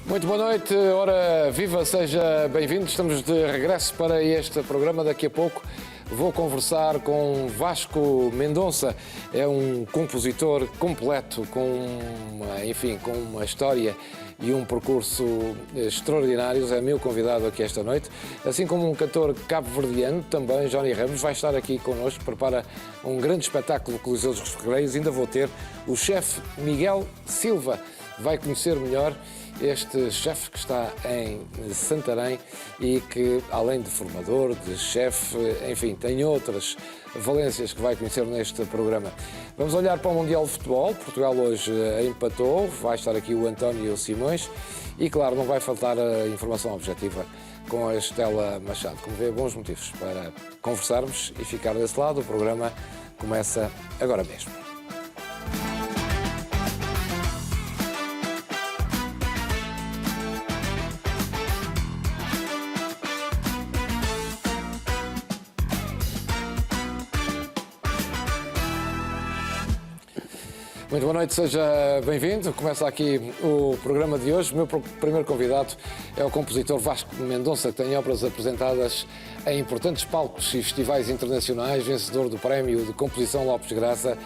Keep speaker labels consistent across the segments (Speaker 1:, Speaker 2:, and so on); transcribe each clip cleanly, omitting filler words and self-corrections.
Speaker 1: Muito boa noite, ora viva, seja bem-vindo. Estamos de regresso para este programa. Daqui a pouco vou conversar com Vasco Mendonça. É um compositor completo, com uma história e um percurso extraordinários. É meu convidado aqui esta noite. Assim como um cantor cabo-verdiano, também Johnny Ramos, vai estar aqui connosco, prepara um grande espetáculo Coliseu dos Recreios. Ainda vou ter o chefe Miguel Silva. Vai conhecer melhor este chefe que está em Santarém e que, além de formador, de chefe, enfim, tem outras valências que vai conhecer neste programa. Vamos olhar para o Mundial de Futebol. Portugal hoje empatou, vai estar aqui o António Simões e, claro, não vai faltar a informação objetiva com a Estela Machado. Como vê, bons motivos para conversarmos e ficar desse lado. O programa começa agora mesmo. Muito boa noite, seja bem-vindo. Começa aqui o programa de hoje. O meu primeiro convidado é o compositor Vasco Mendonça, que tem obras apresentadas em importantes palcos e festivais internacionais, vencedor do Prémio de Composição Lopes Graça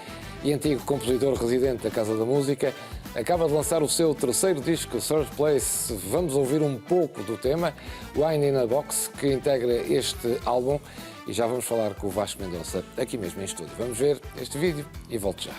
Speaker 1: e antigo compositor residente da Casa da Música. Acaba de lançar o seu terceiro disco, Third Place. Vamos ouvir um pouco do tema, Wine in a Box, que integra este álbum. E já vamos falar com o Vasco Mendonça aqui mesmo em estúdio. Vamos ver este vídeo e volto já.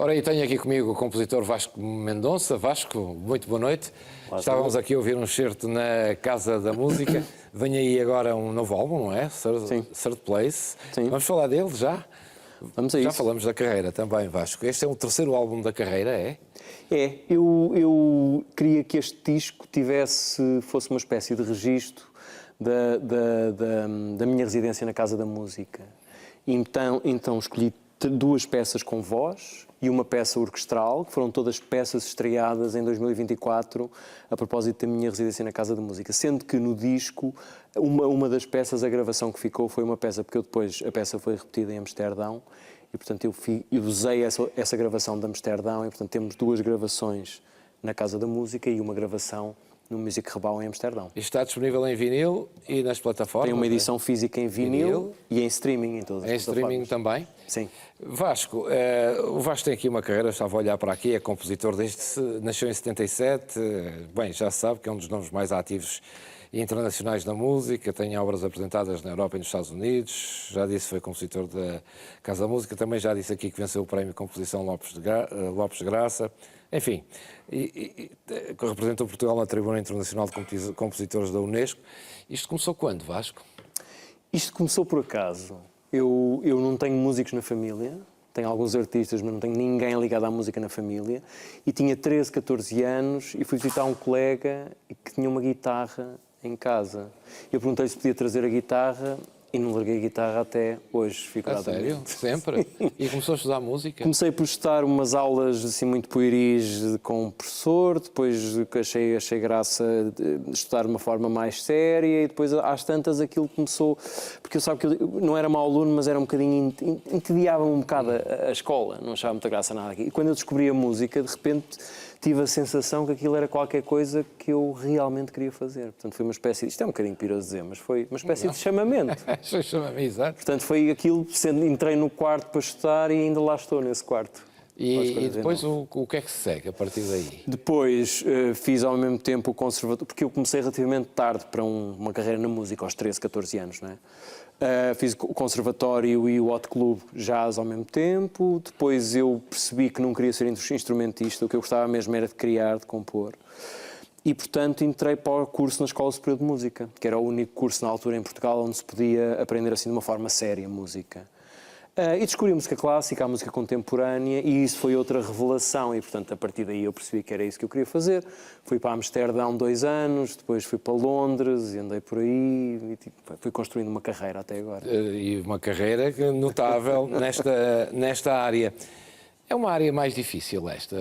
Speaker 1: Ora, e tenho aqui comigo o compositor Vasco Mendonça. Vasco, muito boa noite.
Speaker 2: Olá,
Speaker 1: estávamos aqui a ouvir um excerto na Casa da Música. Vem aí agora um novo álbum, não é? Third Place.
Speaker 2: Sim.
Speaker 1: Vamos falar dele já?
Speaker 2: Vamos a isso.
Speaker 1: Já falamos da carreira também, Vasco. Este é o terceiro álbum da carreira, é?
Speaker 2: É, eu queria que este disco fosse uma espécie de registro da minha residência na Casa da Música. Então escolhi duas peças com voz e uma peça orquestral, que foram todas peças estreadas em 2024 a propósito da minha residência na Casa da Música. Sendo que no disco, uma das peças, a gravação que ficou foi uma peça, porque a peça foi repetida em Amsterdão e, portanto, eu usei essa gravação de Amsterdão e, portanto, temos duas gravações na Casa da Música e uma gravação no Music Rebau em Amsterdão.
Speaker 1: Isto está disponível em vinil e nas plataformas?
Speaker 2: Tem uma edição física em vinil e em streaming em todas as plataformas.
Speaker 1: Em streaming também?
Speaker 2: Sim.
Speaker 1: Vasco, o Vasco tem aqui uma carreira, estava a olhar para aqui, é compositor nasceu em 77, bem, já se sabe que é um dos nomes mais ativos e internacionais da música, tem obras apresentadas na Europa e nos Estados Unidos, já disse foi compositor da Casa da Música, também já disse aqui que venceu o Prémio Composição Lopes Graça, enfim, representou Portugal na Tribuna Internacional de Compositores da Unesco. Isto começou quando, Vasco?
Speaker 2: Isto começou por acaso. Eu não tenho músicos na família, tenho alguns artistas, mas não tenho ninguém ligado à música na família. E tinha 13, 14 anos e fui visitar um colega que tinha uma guitarra em casa. Eu perguntei-lhe se podia trazer a guitarra e não larguei a guitarra até hoje,
Speaker 1: A sério? Sempre? E começou a estudar música?
Speaker 2: Comecei por estudar umas aulas assim muito pueris com um professor, depois achei graça de estudar de uma forma mais séria e depois às tantas aquilo começou, porque eu sabe que eu não era mau aluno, mas era um bocadinho, entediava-me um bocado a escola, não achava muita graça nada aqui. E quando eu descobri a música, de repente tive a sensação que aquilo era qualquer coisa que eu realmente queria fazer. Portanto, foi uma espécie de... Isto é um bocadinho piro a dizer, mas foi uma espécie de chamamento.
Speaker 1: Chama-me, exato.
Speaker 2: Portanto, foi aquilo, entrei no quarto para estudar e ainda lá estou nesse quarto.
Speaker 1: E depois o que é que se segue a partir daí?
Speaker 2: Depois fiz ao mesmo tempo o conservatório, porque eu comecei relativamente tarde para uma carreira na música, aos 13, 14 anos, não é? Fiz o conservatório e o hot club jazz ao mesmo tempo. Depois eu percebi que não queria ser instrumentista, o que eu gostava mesmo era de criar, de compor. E, portanto, entrei para o curso na Escola Superior de Música, que era o único curso na altura em Portugal onde se podia aprender assim de uma forma séria música. E descobri a música clássica, a música contemporânea, e isso foi outra revelação. E, portanto, a partir daí eu percebi que era isso que eu queria fazer. Fui para Amsterdão 2 anos, depois fui para Londres e andei por aí. E, fui construindo uma carreira até agora.
Speaker 1: E uma carreira notável nesta área. É uma área mais difícil esta,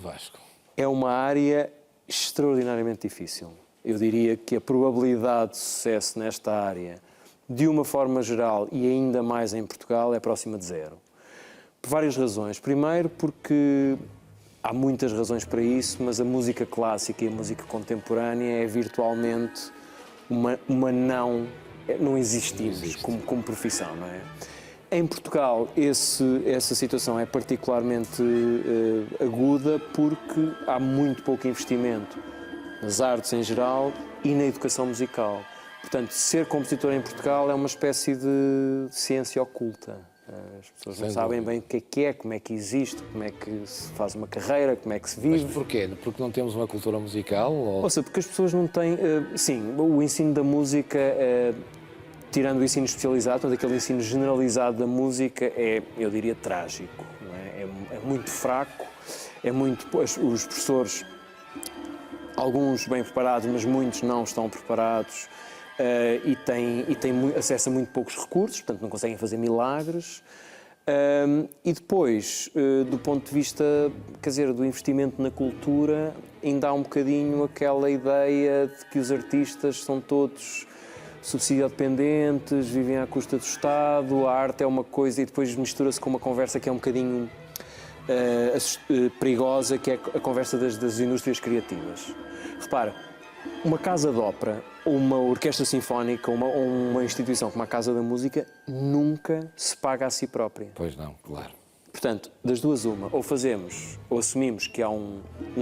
Speaker 1: Vasco?
Speaker 2: É uma área extraordinariamente difícil. Eu diria que a probabilidade de sucesso nesta área, de uma forma geral e ainda mais em Portugal, é próxima de zero. Por várias razões. Primeiro porque há muitas razões para isso, mas a música clássica e a música contemporânea é virtualmente não existimos como profissão, não é? Em Portugal, essa situação é particularmente aguda porque há muito pouco investimento nas artes em geral e na educação musical. Portanto, ser compositor em Portugal é uma espécie de ciência oculta. As pessoas não sabem bem o que é, como é que existe, como é que se faz uma carreira, como é que se vive.
Speaker 1: Mas porquê? Porque não temos uma cultura musical?
Speaker 2: Ou seja, porque as pessoas não têm... sim, o ensino da música... tirando o ensino especializado, todo aquele ensino generalizado da música é, eu diria, trágico. Não é? É muito fraco, os professores, alguns bem preparados, mas muitos não estão preparados e têm acesso a muito poucos recursos, portanto não conseguem fazer milagres. E depois, do ponto de vista, quer dizer, do investimento na cultura, ainda há um bocadinho aquela ideia de que os artistas são todos subsídio-dependentes, vivem à custa do Estado, a arte é uma coisa e depois mistura-se com uma conversa que é um bocadinho perigosa, que é a conversa das indústrias criativas. Repara, uma casa de ópera ou uma orquestra sinfónica ou uma instituição como a Casa da Música nunca se paga a si própria.
Speaker 1: Pois não, claro.
Speaker 2: Portanto, das duas uma, ou assumimos que há um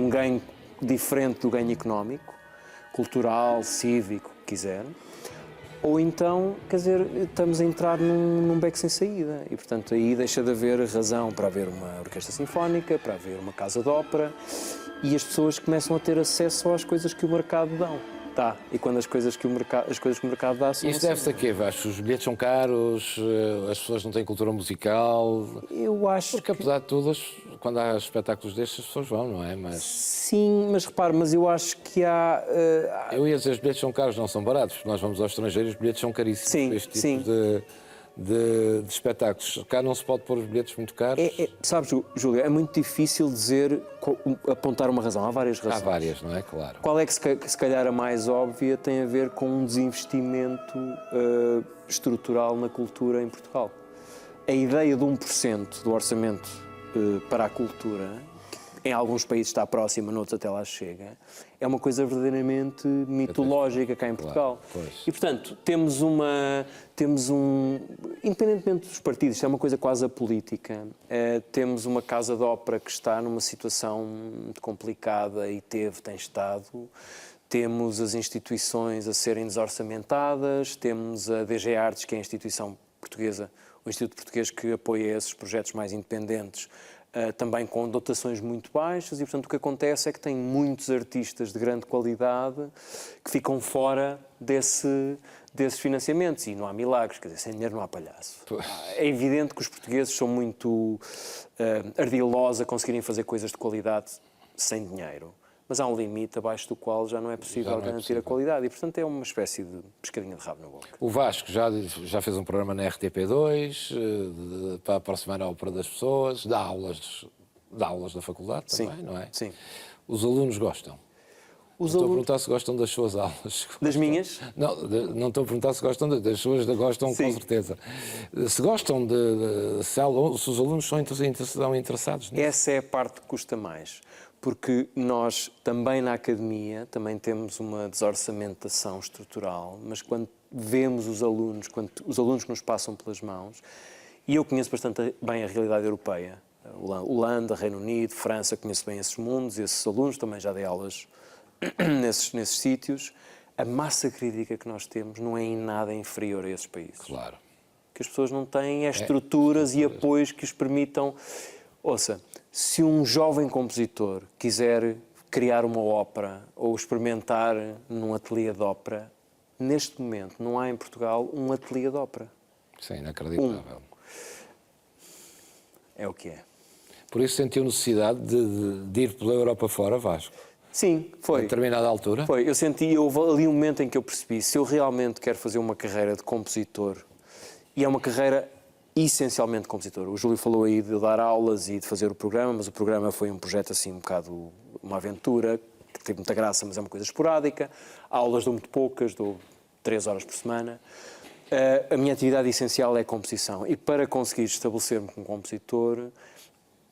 Speaker 2: ganho diferente do ganho económico, cultural, cívico, que quiser, ou então, quer dizer, estamos a entrar num beco sem saída e, portanto, aí deixa de haver razão para haver uma orquestra sinfónica, para haver uma casa de ópera e as pessoas começam a ter acesso às coisas que o mercado dá. E quando as coisas que o mercado dá são...
Speaker 1: Isso deve-se a quê, Vasco? Os bilhetes são caros, as pessoas não têm cultura musical...
Speaker 2: Eu acho
Speaker 1: Porque, apesar de tudo, quando há espetáculos destes, as pessoas vão, não é?
Speaker 2: Sim, mas repare, eu acho que há...
Speaker 1: Eu ia dizer, os bilhetes são caros, não são baratos. Nós vamos ao estrangeiro e os bilhetes são caríssimos.
Speaker 2: Sim,
Speaker 1: este tipo
Speaker 2: sim.
Speaker 1: de espetáculos. Cá não se pode pôr os bilhetes muito caros.
Speaker 2: Sabes, Júlio, é muito difícil apontar uma razão. Há várias razões.
Speaker 1: Há várias, não é? Claro.
Speaker 2: Qual é que se calhar a mais óbvia tem a ver com um desinvestimento estrutural na cultura em Portugal? A ideia de 1% do orçamento para a cultura, que em alguns países está próxima, noutros até lá chega, é uma coisa verdadeiramente mitológica cá em Portugal.
Speaker 1: Claro,
Speaker 2: e, portanto, independentemente dos partidos, isto é uma coisa quase apolítica, temos uma casa de ópera que está numa situação muito complicada e tem estado, temos as instituições a serem desorçamentadas, temos a DG Artes, que é a instituição portuguesa, o Instituto Português que apoia esses projetos mais independentes, também com dotações muito baixas e, portanto, o que acontece é que tem muitos artistas de grande qualidade que ficam fora desses financiamentos e não há milagres, quer dizer, sem dinheiro não há palhaço. É evidente que os portugueses são muito ardilosos a conseguirem fazer coisas de qualidade sem dinheiro. mas há um limite abaixo do qual já não é possível garantir a qualidade. E, portanto, é uma espécie de pescadinha de rabo na boca.
Speaker 1: O Vasco já fez um programa na RTP2 para aproximar a ópera das pessoas, dá aulas da faculdade também, não é?
Speaker 2: Sim.
Speaker 1: Os alunos gostam. Estou a perguntar se gostam das suas aulas.
Speaker 2: Das minhas?
Speaker 1: Não estou a perguntar se gostam das suas, gostam com certeza. Se gostam se os alunos estão interessados nisso.
Speaker 2: Essa é a parte que custa mais, porque nós também na academia também temos uma desorçamentação estrutural, mas quando vemos quando os alunos que nos passam pelas mãos, e eu conheço bastante bem a realidade europeia, Holanda, Reino Unido, França, conheço bem esses mundos, esses alunos, também já dei aulas nesses sítios, a massa crítica que nós temos não é em nada inferior a esses países.
Speaker 1: Claro.
Speaker 2: Que as pessoas não têm estruturas e apoios que os permitam... Ouça, se um jovem compositor quiser criar uma ópera ou experimentar num ateliê de ópera, neste momento não há em Portugal um ateliê de ópera.
Speaker 1: Isso é inacreditável.
Speaker 2: É o que é.
Speaker 1: Por isso sentiu necessidade de ir pela Europa fora, Vasco?
Speaker 2: Sim, foi.
Speaker 1: A determinada altura?
Speaker 2: Foi. Houve ali um momento em que eu percebi, se eu realmente quero fazer uma carreira de compositor, e é uma carreira essencialmente de compositor. O Júlio falou aí de dar aulas e de fazer o programa, mas o programa foi um projeto assim um bocado, uma aventura, que teve muita graça, mas é uma coisa esporádica. Aulas dou muito poucas, dou 3 horas por semana. A minha atividade essencial é a composição. E para conseguir estabelecer-me como compositor,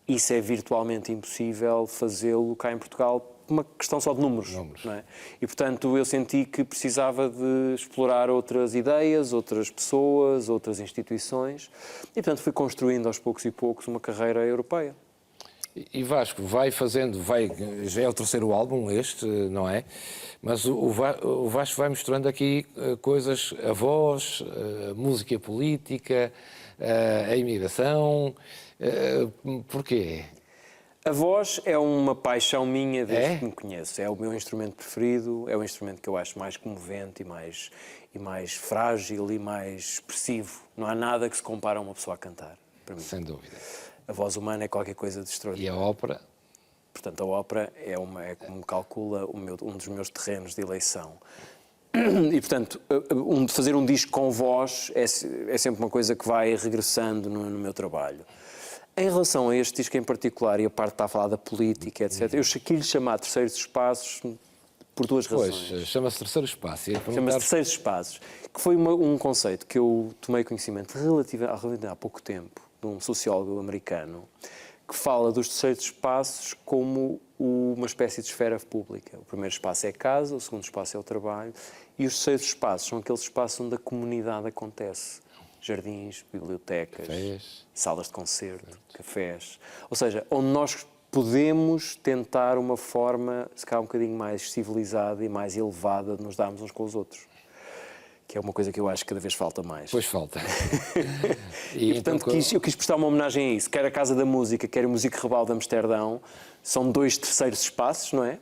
Speaker 2: isso é virtualmente impossível fazê-lo cá em Portugal, uma questão só de números. Não é? E, portanto, eu senti que precisava de explorar outras ideias, outras pessoas, outras instituições e, portanto, fui construindo aos poucos e poucos uma carreira europeia.
Speaker 1: E Vasco, já é o terceiro álbum este, não é? Mas o Vasco vai misturando aqui coisas, a voz, a música política, a imigração. Porquê?
Speaker 2: A voz é uma paixão minha desde que me conheço. É o meu instrumento preferido, é o instrumento que eu acho mais comovente e mais frágil e mais expressivo. Não há nada que se compare a uma pessoa a cantar, para mim.
Speaker 1: Sem dúvida.
Speaker 2: A voz humana é qualquer coisa de extraordinário.
Speaker 1: E a ópera?
Speaker 2: Portanto, a ópera é como calcula um dos meus terrenos de eleição. E, portanto, fazer um disco com voz é sempre uma coisa que vai regressando no meu trabalho. Em relação a este disco em particular, e a parte que está a falar da política, etc., eu quis-lhe chamar Terceiros Espaços por duas razões.
Speaker 1: Pois, chama-se Terceiro Espaço.
Speaker 2: Chama-se Terceiros Espaços, que foi um conceito que eu tomei conhecimento relativamente há pouco tempo, de um sociólogo americano, que fala dos terceiros espaços como uma espécie de esfera pública. O primeiro espaço é a casa, o segundo espaço é o trabalho, e os terceiros espaços são aqueles espaços onde a comunidade acontece. Jardins, bibliotecas, cafés, salas de concerto, cafés. Ou seja, onde nós podemos tentar uma forma, se calhar um bocadinho mais civilizada e mais elevada de nos darmos uns com os outros. Que é uma coisa que eu acho que cada vez falta mais.
Speaker 1: Pois falta.
Speaker 2: E portanto, eu quis prestar uma homenagem a isso. Quer a Casa da Música, quer o Música Rebal de Amsterdão. São 2 terceiros espaços, não é?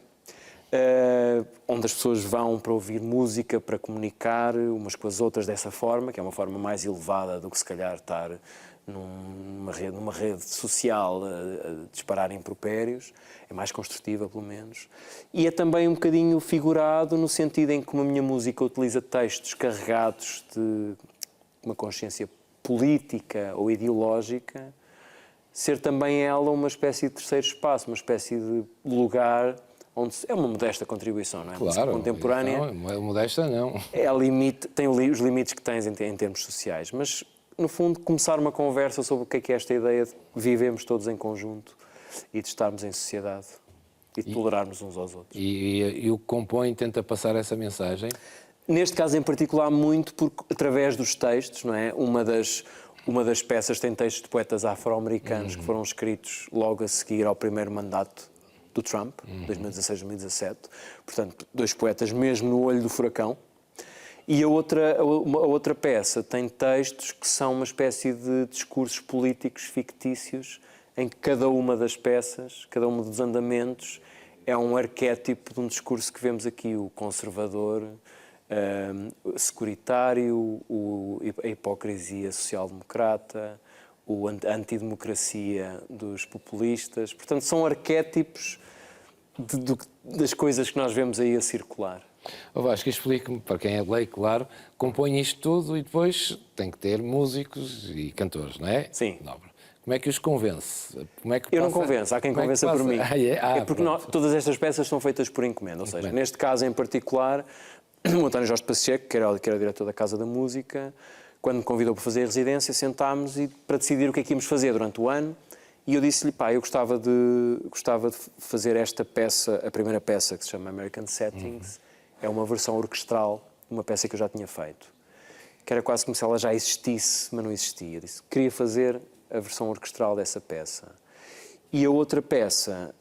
Speaker 2: Onde as pessoas vão para ouvir música, para comunicar umas com as outras dessa forma, que é uma forma mais elevada do que se calhar estar numa rede social a disparar impropérios. É mais construtiva, pelo menos. E é também um bocadinho figurado no sentido em que a minha música utiliza textos carregados de uma consciência política ou ideológica, ser também ela uma espécie de terceiro espaço, uma espécie de lugar onde é uma modesta contribuição, não é?
Speaker 1: Claro,
Speaker 2: contemporânea.
Speaker 1: Não, é modesta, não.
Speaker 2: Tem os limites que tens em termos sociais, mas, no fundo, começar uma conversa sobre o que é esta ideia de vivemos todos em conjunto e de estarmos em sociedade e de tolerarmos uns aos outros.
Speaker 1: E o que compõe tenta passar essa mensagem?
Speaker 2: Neste caso em particular, muito através dos textos, não é? Uma das peças tem textos de poetas afro-americanos que foram escritos logo a seguir ao primeiro mandato do Trump, 2016-2017. Portanto, 2 poetas mesmo no olho do furacão. E a outra peça tem textos que são uma espécie de discursos políticos fictícios em que cada uma das peças, cada um dos andamentos, é um arquétipo de um discurso que vemos aqui, o conservador, securitário, a hipocrisia social-democrata, a antidemocracia dos populistas. Portanto, são arquétipos das coisas que nós vemos aí a circular.
Speaker 1: Oh, Vasco, explique-me, para quem é leigo, claro, compõe isto tudo e depois tem que ter músicos e cantores, não é?
Speaker 2: Sim.
Speaker 1: Nobre. Como é que os convence? Como é que
Speaker 2: Eu não
Speaker 1: passa-
Speaker 2: convenço, há quem
Speaker 1: como é que
Speaker 2: convença por
Speaker 1: passa-
Speaker 2: mim.
Speaker 1: É
Speaker 2: Porque
Speaker 1: pronto.
Speaker 2: todas estas peças são feitas por encomenda. Ou seja, neste caso em particular, o António Jorge Pacheco, que era o diretor da Casa da Música, quando me convidou para fazer a residência, sentámos para decidir o que é que íamos fazer durante o ano. E eu disse-lhe, pá, eu gostava de fazer esta peça, a primeira peça, que se chama American Settings, é uma versão orquestral de uma peça que eu já tinha feito. Que era quase como se ela já existisse, mas não existia. Eu disse, queria fazer a versão orquestral dessa peça. E a outra peça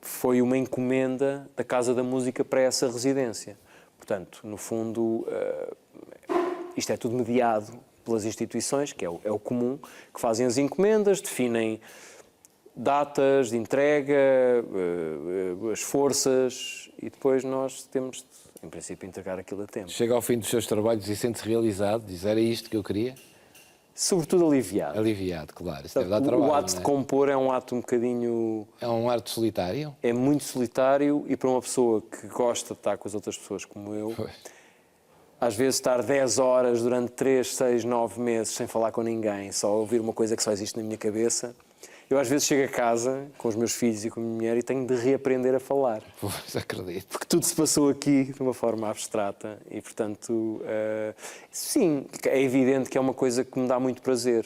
Speaker 2: foi uma encomenda da Casa da Música para essa residência. Portanto, no fundo, isto é tudo mediado pelas instituições, que é o comum, que fazem as encomendas, definem datas de entrega, as forças, e depois nós temos de, em princípio, entregar aquilo a tempo.
Speaker 1: Chega ao fim dos seus trabalhos e sente-se realizado, diz, era isto que eu queria?
Speaker 2: Sobretudo aliviado.
Speaker 1: Aliviado, claro. Isso deve dar trabalho,
Speaker 2: O ato
Speaker 1: não
Speaker 2: de
Speaker 1: é?
Speaker 2: compor é um ato um bocadinho...
Speaker 1: É um arte solitário?
Speaker 2: É muito solitário e para uma pessoa que gosta de estar com as outras pessoas como eu,
Speaker 1: Pois.
Speaker 2: às vezes estar 10 horas durante 3, 6, 9 meses sem falar com ninguém, só ouvir uma coisa que só existe na minha cabeça. Eu às vezes chego a casa com os meus filhos e com a minha mulher e tenho de reaprender a falar.
Speaker 1: Pois, acredito.
Speaker 2: Porque tudo se passou aqui de uma forma abstrata e, portanto, sim, é evidente que é uma coisa que me dá muito prazer.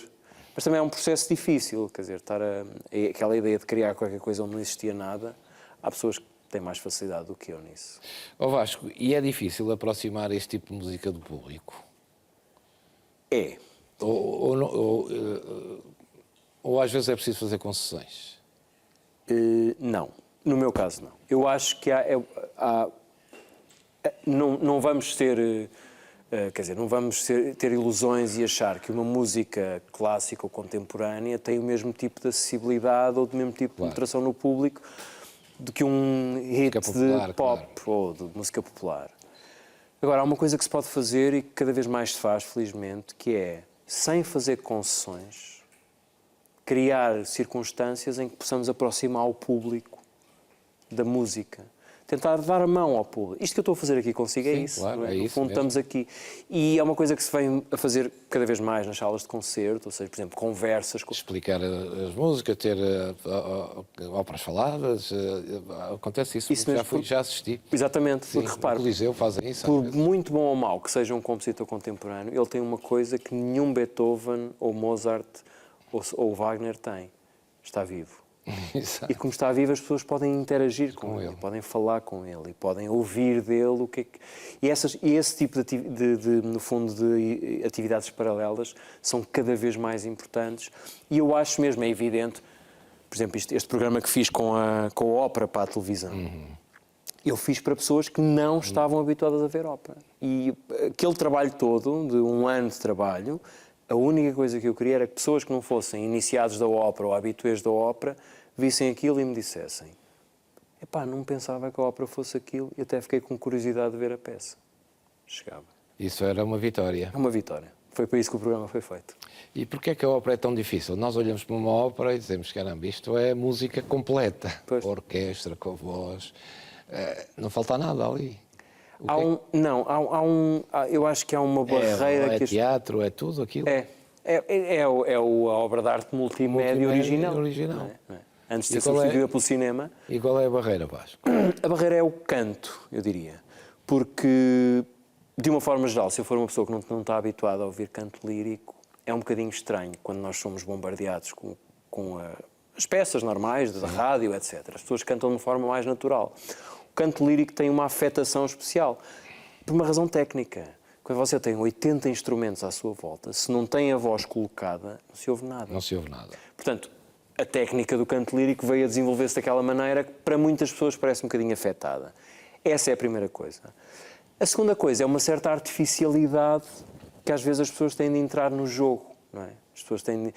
Speaker 2: Mas também é um processo difícil, quer dizer, aquela ideia de criar qualquer coisa onde não existia nada, há pessoas que têm mais facilidade do que eu nisso.
Speaker 1: Ó Vasco, e é difícil aproximar este tipo de música do público?
Speaker 2: É.
Speaker 1: Ou às vezes é preciso fazer concessões?
Speaker 2: Não. No meu caso, não. Eu acho que não vamos ter... Quer dizer, não vamos ter ilusões e achar que uma música clássica ou contemporânea tem o mesmo tipo de acessibilidade ou o mesmo tipo de penetração no público do que um hit
Speaker 1: popular,
Speaker 2: de pop ou de música popular. Agora, há uma coisa que se pode fazer e que cada vez mais se faz, felizmente, que é, sem fazer concessões, criar circunstâncias em que possamos aproximar o público da música. Tentar dar a mão ao público. Isto que eu estou a fazer aqui consigo é
Speaker 1: Sim,
Speaker 2: isso.
Speaker 1: claro,
Speaker 2: não é?
Speaker 1: é
Speaker 2: No
Speaker 1: isso
Speaker 2: fundo,
Speaker 1: mesmo.
Speaker 2: estamos aqui. E é uma coisa que se vem a fazer cada vez mais nas salas de concerto, ou seja, por exemplo, conversas.
Speaker 1: Explicar as músicas, ter óperas faladas, acontece isso,
Speaker 2: Isso mesmo,
Speaker 1: já assisti.
Speaker 2: Exatamente,
Speaker 1: Sim,
Speaker 2: porque repare,
Speaker 1: no Coliseu fazem isso. às
Speaker 2: por
Speaker 1: vezes.
Speaker 2: muito bom ou mau que seja um compositor contemporâneo, ele tem uma coisa que nenhum Beethoven ou Mozart ou Wagner tem. Está vivo.
Speaker 1: Exato.
Speaker 2: E como está vivo, as pessoas podem interagir com ele, podem falar com ele, e podem ouvir dele o que é que... E esse tipo no fundo, de atividades paralelas são cada vez mais importantes. E eu acho mesmo, é evidente, por exemplo, este programa que fiz com a ópera para a televisão, eu fiz para pessoas que não estavam habituadas a ver ópera. E aquele trabalho todo, de um ano de trabalho, a única coisa que eu queria era que pessoas que não fossem iniciados da ópera ou habituês da ópera vissem aquilo e me dissessem: epá, não pensava que a ópera fosse aquilo, e até fiquei com curiosidade de ver a peça. Chegava.
Speaker 1: Isso era uma vitória.
Speaker 2: É uma vitória. Foi para isso que o programa foi feito.
Speaker 1: E porquê é que a ópera é tão difícil? Nós olhamos para uma ópera e dizemos, caramba, isto é música completa.
Speaker 2: Pois.
Speaker 1: Com a orquestra, com a voz. Não falta nada ali.
Speaker 2: Eu acho que há uma barreira
Speaker 1: É
Speaker 2: que...
Speaker 1: teatro, é tudo aquilo.
Speaker 2: a obra de arte multimédia original.
Speaker 1: original.
Speaker 2: Não é? Antes de
Speaker 1: E
Speaker 2: ser
Speaker 1: qual é?
Speaker 2: substituída pelo cinema.
Speaker 1: E qual é a barreira, Vasco?
Speaker 2: A barreira é o canto, eu diria. Porque, de uma forma geral, se eu for uma pessoa que não está habituada a ouvir canto lírico, é um bocadinho estranho quando nós somos bombardeados com as peças normais da rádio, etc. As pessoas cantam de uma forma mais natural. O canto lírico tem uma afetação especial, por uma razão técnica. Quando você tem 80 instrumentos à sua volta, se não tem a voz colocada, não se ouve nada.
Speaker 1: Não se ouve nada.
Speaker 2: Portanto, a técnica do canto lírico veio a desenvolver-se daquela maneira que para muitas pessoas parece um bocadinho afetada. Essa é a primeira coisa. A segunda coisa é uma certa artificialidade que às vezes as pessoas têm de entrar no jogo, não é? As pessoas têm de...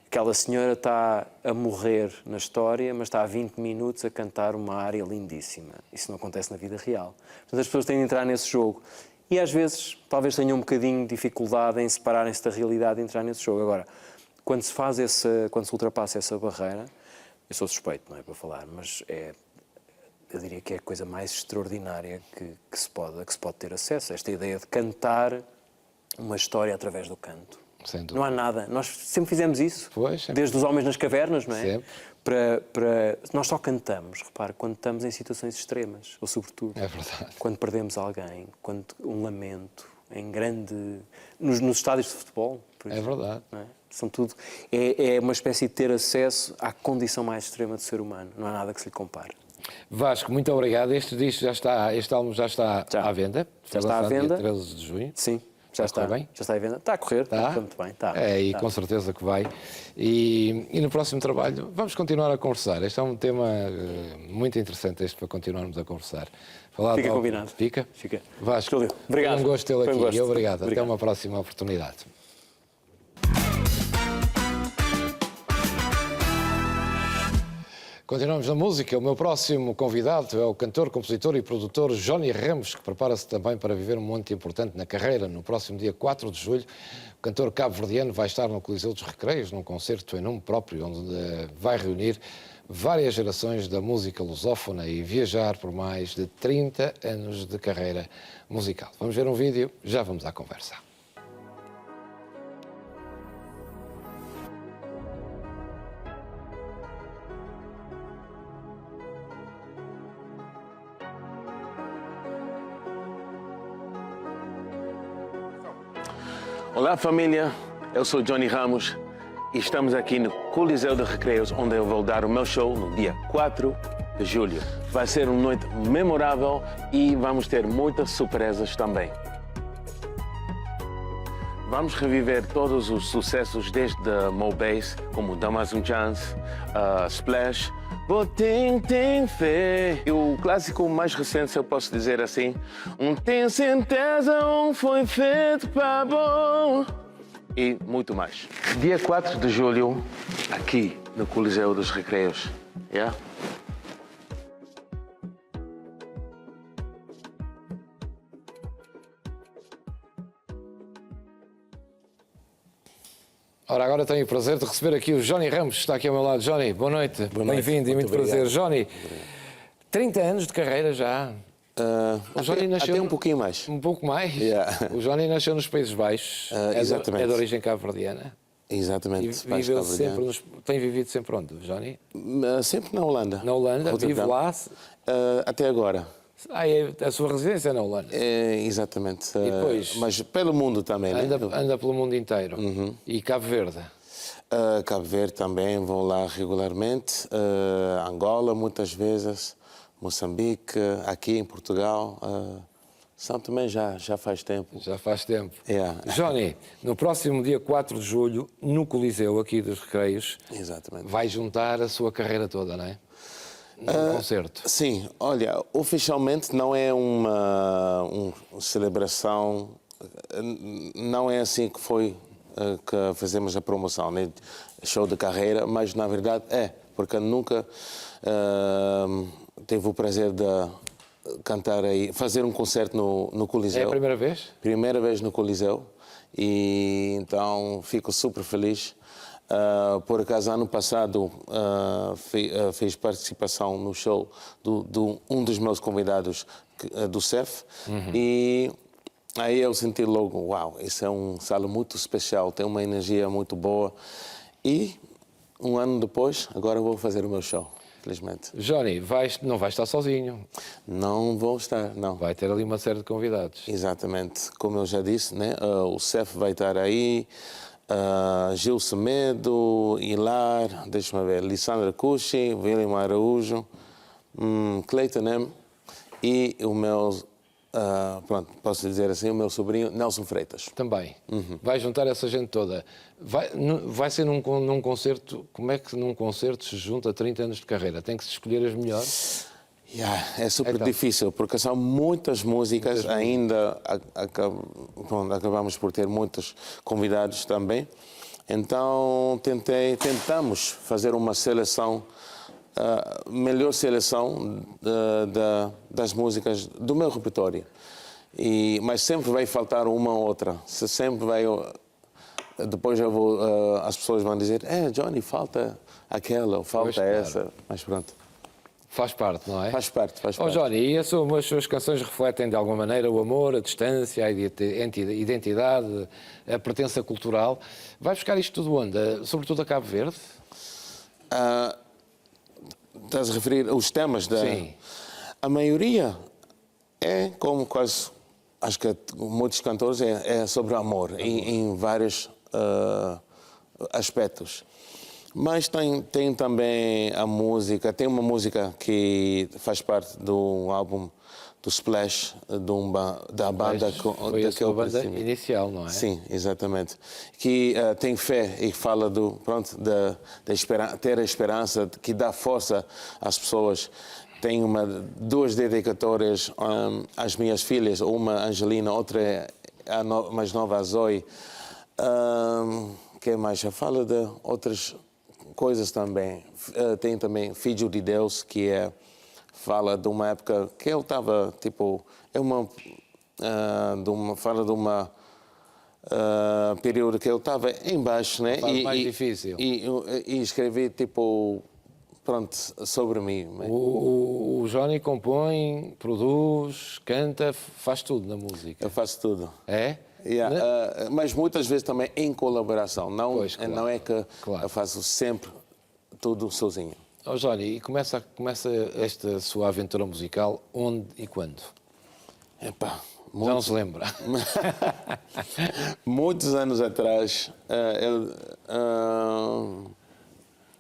Speaker 2: Aquela senhora está a morrer na história, mas está há 20 minutos a cantar uma área lindíssima. Isso não acontece na vida real. Portanto, as pessoas têm de entrar nesse jogo. E às vezes talvez tenham um bocadinho de dificuldade em separarem-se da realidade e entrar nesse jogo. Agora, quando se ultrapassa essa barreira, eu sou suspeito, não é para falar, mas eu diria que é a coisa mais extraordinária que se pode ter acesso. Esta ideia de cantar uma história através do canto.
Speaker 1: Sem dúvida.
Speaker 2: Não há nada. Nós sempre fizemos isso.
Speaker 1: Pois, sempre.
Speaker 2: Desde os homens nas cavernas, não é?
Speaker 1: Sempre.
Speaker 2: Nós só cantamos, repare, quando estamos em situações extremas, ou sobretudo.
Speaker 1: É verdade.
Speaker 2: Quando perdemos alguém, quando um lamento, nos estádios de futebol, por exemplo.
Speaker 1: verdade.
Speaker 2: Não é? São tudo. É uma espécie de ter acesso à condição mais extrema do ser humano. Não há nada que se lhe compare.
Speaker 1: Vasco, muito obrigado. Este álbum já está à venda.
Speaker 2: Já
Speaker 1: Foi
Speaker 2: está à
Speaker 1: lançado
Speaker 2: venda.
Speaker 1: Dia 13 de junho.
Speaker 2: Sim, já
Speaker 1: Está a
Speaker 2: está.
Speaker 1: correr bem?
Speaker 2: Já está à venda. Está a correr, está a correr muito bem. Está.
Speaker 1: E
Speaker 2: Está.
Speaker 1: com certeza que vai. E no próximo trabalho vamos continuar a conversar. Este é um tema muito interessante para continuarmos a conversar.
Speaker 2: Fica combinado.
Speaker 1: Fica?
Speaker 2: Fica.
Speaker 1: Vasco,
Speaker 2: obrigado.
Speaker 1: Foi um gosto tê-lo
Speaker 2: Foi um
Speaker 1: aqui.
Speaker 2: gosto.
Speaker 1: E obrigado.
Speaker 2: Obrigado.
Speaker 1: Até uma próxima oportunidade. Continuamos na música. O meu próximo convidado é o cantor, compositor e produtor Johnny Ramos, que prepara-se também para viver um momento importante na carreira. No próximo dia 4 de julho, o cantor cabo-verdiano vai estar no Coliseu dos Recreios, num concerto em nome próprio, onde vai reunir várias gerações da música lusófona e viajar por mais de 30 anos de carreira musical. Vamos ver um vídeo, já vamos à conversa.
Speaker 3: Olá família, eu sou Johnny Ramos e estamos aqui no Coliseu de Recreios, onde eu vou dar o meu show no dia 4 de julho. Vai ser uma noite memorável e vamos ter muitas surpresas também. Vamos reviver todos os sucessos desde Mo Bass, como Damas um Chance, Splash, Botim Tem Fé. E o clássico mais recente, se eu posso dizer assim, Tem certeza foi feito para bom. E muito mais. Dia 4 de julho, aqui no Coliseu dos Recreios. Yeah?
Speaker 1: Ora, agora tenho o prazer de receber aqui o Johnny Ramos, que está aqui ao meu lado. Johnny, boa noite. Bem-vindo e muito prazer. Johnny, 30 anos de carreira já. O Johnny nasceu
Speaker 3: até um pouquinho mais.
Speaker 1: Um pouco mais?
Speaker 3: Yeah.
Speaker 1: O Johnny nasceu nos Países Baixos.
Speaker 3: Exatamente.
Speaker 1: É de origem cabo-verdiana.
Speaker 3: Exatamente.
Speaker 1: E viveu sempre tem vivido sempre onde, Johnny?
Speaker 3: Sempre na Holanda.
Speaker 1: Na Holanda? Vive lá?
Speaker 3: Até agora.
Speaker 1: A sua residência é na Holanda?
Speaker 3: Exatamente.
Speaker 1: depois?
Speaker 3: Mas pelo mundo também, né?
Speaker 1: Anda pelo mundo inteiro. E Cabo Verde?
Speaker 3: Cabo Verde também, vou lá regularmente. Angola, muitas vezes. Moçambique, aqui em Portugal. São também já faz tempo.
Speaker 1: Já faz tempo.
Speaker 3: Yeah.
Speaker 1: Johnny, no próximo dia 4 de julho, no Coliseu aqui dos Recreios,
Speaker 3: Exatamente.
Speaker 1: vai juntar a sua carreira toda, não é? No concerto.
Speaker 3: Sim, olha, oficialmente não é uma celebração, não é assim que foi que fazemos a promoção, né? Show de carreira, mas na verdade porque nunca tive o prazer de cantar aí, fazer um concerto no Coliseu.
Speaker 1: É a primeira vez?
Speaker 3: Primeira vez no Coliseu e então fico super feliz. Por acaso, ano passado, fiz participação no show de um dos meus convidados, do CEF, e aí eu senti logo, uau, isso é um sala muito especial, tem uma energia muito boa. E um ano depois, agora vou fazer o meu show, felizmente.
Speaker 1: Johnny, não vai estar sozinho.
Speaker 3: Não vou estar, não.
Speaker 1: Vai ter ali uma série de convidados.
Speaker 3: Exatamente. Como eu já disse, né? O CEF vai estar aí. Gil Semedo, Hilar, deixa-me ver, Lissandra Cucci, William Araújo, Clayton M. E o meu, pronto, posso dizer assim, o meu sobrinho Nelson Freitas.
Speaker 1: Também. Vai juntar essa gente toda. Vai ser num concerto. Como é que num concerto se junta 30 anos de carreira? Tem que se escolher as melhores?
Speaker 3: É super difícil, porque são muitas músicas, ainda acabamos por ter muitos convidados também. Então tentamos fazer uma seleção, melhor seleção das músicas do meu repertório. Mas sempre vai faltar uma ou outra. Sempre vai. Depois as pessoas vão dizer, Johnny, falta aquela, ou falta essa. Claro. Mas pronto.
Speaker 1: Faz parte, não é?
Speaker 3: Faz parte, faz
Speaker 1: Ó
Speaker 3: parte.
Speaker 1: Johnny, e as suas canções refletem de alguma maneira o amor, a distância, a identidade, a pertença cultural. Vai buscar isto tudo onde? Sobretudo a Cabo Verde?
Speaker 3: Estás a referir os temas da...
Speaker 1: Sim.
Speaker 3: A maioria é como quase... Acho que muitos cantores é sobre amor, em vários aspectos. Mas tem também a música, tem uma música que faz parte do álbum do Splash, da banda
Speaker 1: Foi a sua banda inicial, não é?
Speaker 3: Sim, exatamente. Que tem fé e fala ter a esperança, que dá força às pessoas. Tenho duas dedicatórias às minhas filhas, uma Angelina, outra é a mais nova, a Zoe. Que mais? Fala de outras coisas também. Tem também Filho de Deus, que fala de uma época que eu estava, tipo, fala de uma período que eu estava em baixo, né?
Speaker 1: Mais difícil.
Speaker 3: E escrevi, tipo, pronto, sobre mim.
Speaker 1: O Johnny compõe, produz, canta, faz tudo na música.
Speaker 3: Eu faço tudo.
Speaker 1: É?
Speaker 3: Mas muitas vezes também em colaboração. Não,
Speaker 1: Pois, claro.
Speaker 3: não é que
Speaker 1: Claro.
Speaker 3: eu faço sempre tudo sozinho.
Speaker 1: Ó Johnny, e começa esta sua aventura musical onde e quando?
Speaker 3: Epá,
Speaker 1: Já não se lembra?
Speaker 3: muitos anos atrás,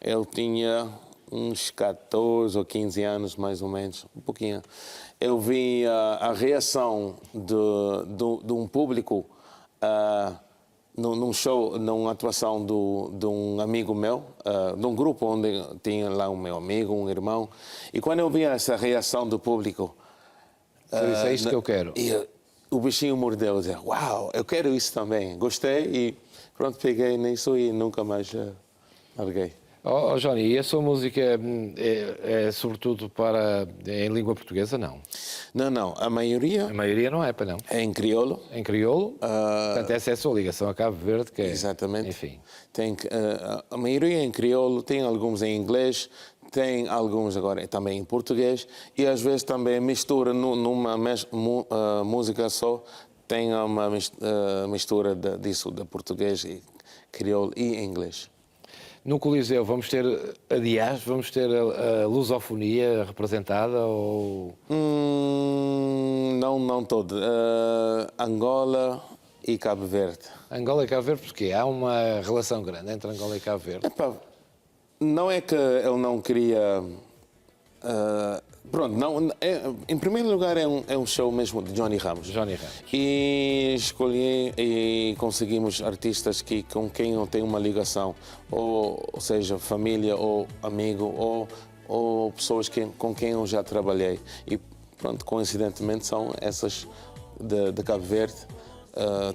Speaker 3: eu tinha uns 14 ou 15 anos, mais ou menos, um pouquinho. Eu vi a reação de um público num show, numa atuação de um amigo meu, de um grupo onde tinha lá um meu amigo, um irmão. E quando eu vi essa reação do público...
Speaker 1: É isto que eu quero.
Speaker 3: O bichinho mordeu, eu disse, uau, eu quero isso também. Gostei e pronto, peguei nisso e nunca mais larguei.
Speaker 1: Ó Johnny, e a sua música é sobretudo em língua portuguesa, não?
Speaker 3: Não, a maioria
Speaker 1: A maioria não é, para não?
Speaker 3: é em crioulo.
Speaker 1: Em crioulo? Portanto, essa é a sua ligação a Cabo Verde, que é...
Speaker 3: Exatamente.
Speaker 1: Enfim.
Speaker 3: A maioria é em crioulo, tem alguns em inglês, tem alguns agora também em português e às vezes também mistura numa música só, tem uma mistura disso, de português, e crioulo e inglês.
Speaker 1: No Coliseu vamos ter a lusofonia representada ou...
Speaker 3: Não todo. Angola e Cabo Verde.
Speaker 1: Angola e Cabo Verde, porque há uma relação grande entre Angola e Cabo Verde.
Speaker 3: Epá, não é que eu não queria... pronto, em primeiro lugar é um show mesmo de Johnny Ramos.
Speaker 1: Johnny Ramos.
Speaker 3: E escolhi e conseguimos artistas com quem eu tenho uma ligação, ou seja, família ou amigo, ou pessoas com quem eu já trabalhei. E pronto, coincidentemente são essas de Cabo Verde,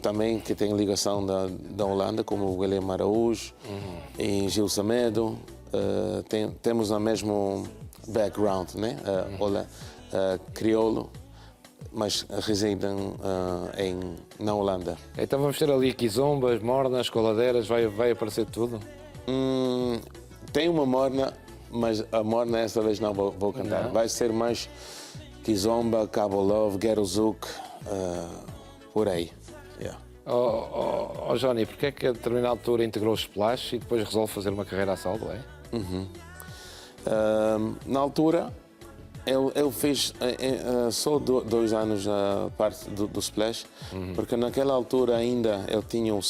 Speaker 3: também que têm ligação da Holanda, como o Guilherme Araújo e Gil Samedo. Temos o mesmo background, né? Crioulo, mas residem na Holanda.
Speaker 1: Então vamos ter ali quizombas, mornas, coladeiras, vai aparecer tudo?
Speaker 3: Tem uma morna, mas a morna esta vez não vou cantar.
Speaker 1: Não?
Speaker 3: Vai ser mais kizomba, Cabo Love, Ghetto Zouk, por aí. Yeah.
Speaker 1: Ó Johnny, porque é que a determinada altura integrou o Splash e depois resolve fazer uma carreira a saldo, é?
Speaker 3: Na altura, eu fiz só 2 anos a parte do Splash, porque naquela altura ainda eu tinha um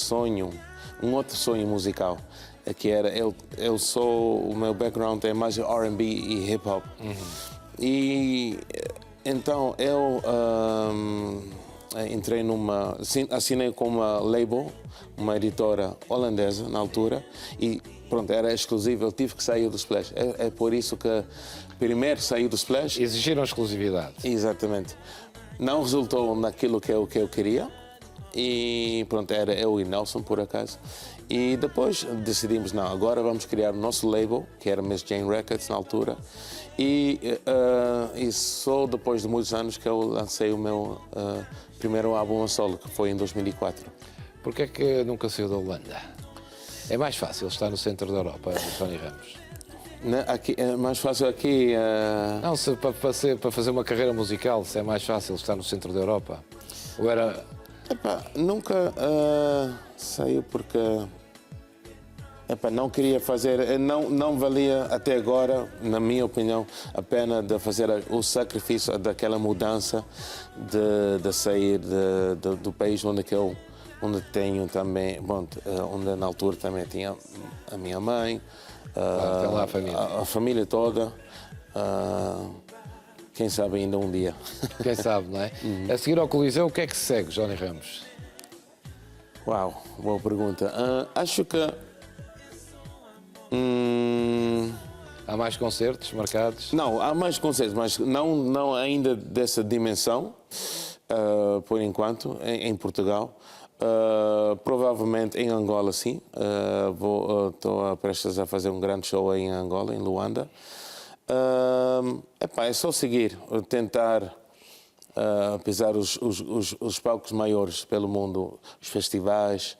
Speaker 3: outro sonho musical, que era, o meu background é mais R&B e hip-hop. E então eu entrei assinei com uma label, uma editora holandesa na altura, e pronto, era exclusivo, eu tive que sair do Splash. É por isso que primeiro saí do Splash.
Speaker 1: Exigiram exclusividade.
Speaker 3: Exatamente. Não resultou naquilo que eu queria, e pronto, era eu e Nelson, por acaso. E depois decidimos, não, agora vamos criar o nosso label, que era Miss Jane Records na altura, e só depois de muitos anos que eu lancei o meu primeiro álbum a solo, que foi em 2004.
Speaker 1: Porquê é que nunca saiu da Holanda? É mais fácil estar no centro da Europa, Johnny Ramos.
Speaker 3: Né? Aqui, é mais fácil aqui.
Speaker 1: Não, se, para fazer uma carreira musical, se é mais fácil estar no centro da Europa. Ou era...
Speaker 3: Epá, nunca saiu porque não queria fazer, não valia até agora, na minha opinião, a pena de fazer o sacrifício daquela mudança de sair do país onde tenho também, bom, onde na altura também tinha a minha mãe,
Speaker 1: tem lá
Speaker 3: a família toda. Quem sabe ainda um dia.
Speaker 1: Quem sabe, não é? A seguir ao Coliseu, o que é que se segue, Johnny Ramos?
Speaker 3: Uau, boa pergunta. Acho que
Speaker 1: Há mais concertos marcados?
Speaker 3: não, há mais concertos, mas não ainda dessa dimensão, por enquanto, em Portugal. Provavelmente em Angola, sim. Estou prestes a fazer um grande show em Angola, em Luanda. É só seguir, tentar pisar os palcos maiores pelo mundo, os festivais.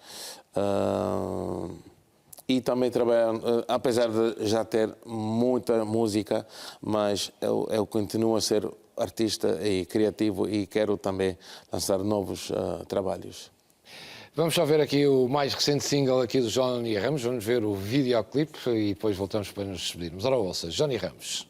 Speaker 3: E também trabalhar, apesar de já ter muita música, mas eu continuo a ser artista e criativo e quero também lançar novos trabalhos.
Speaker 1: Vamos só ver aqui o mais recente single aqui do Johnny Ramos, vamos ver o videoclipe e depois voltamos para nos despedirmos. Ora, ouça, Johnny Ramos.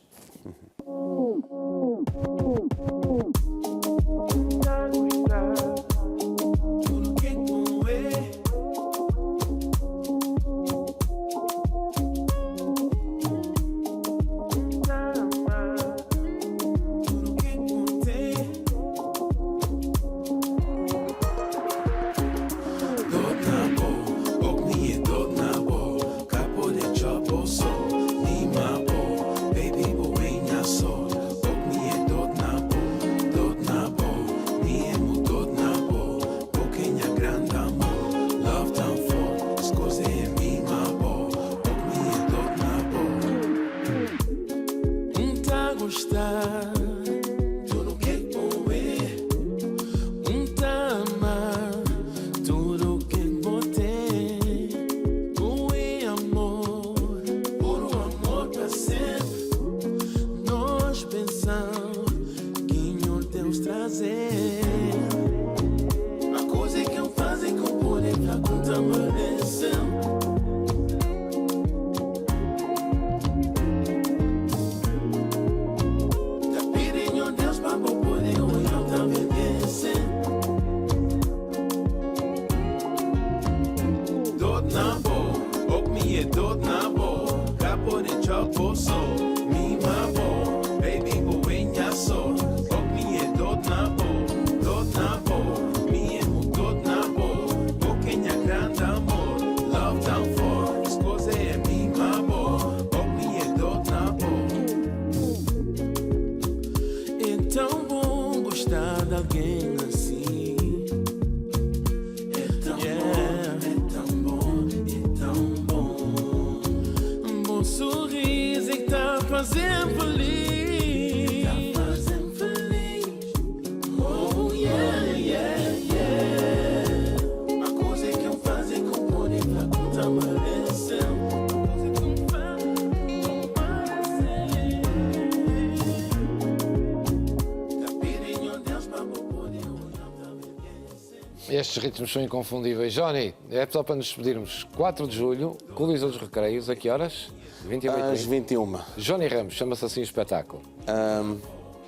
Speaker 1: Estes ritmos são inconfundíveis. Johnny, é só para nos despedirmos. 4 de julho, Coliseu dos Recreios, a que horas? 21
Speaker 3: Às 21.
Speaker 1: Johnny Ramos, chama-se assim o espetáculo.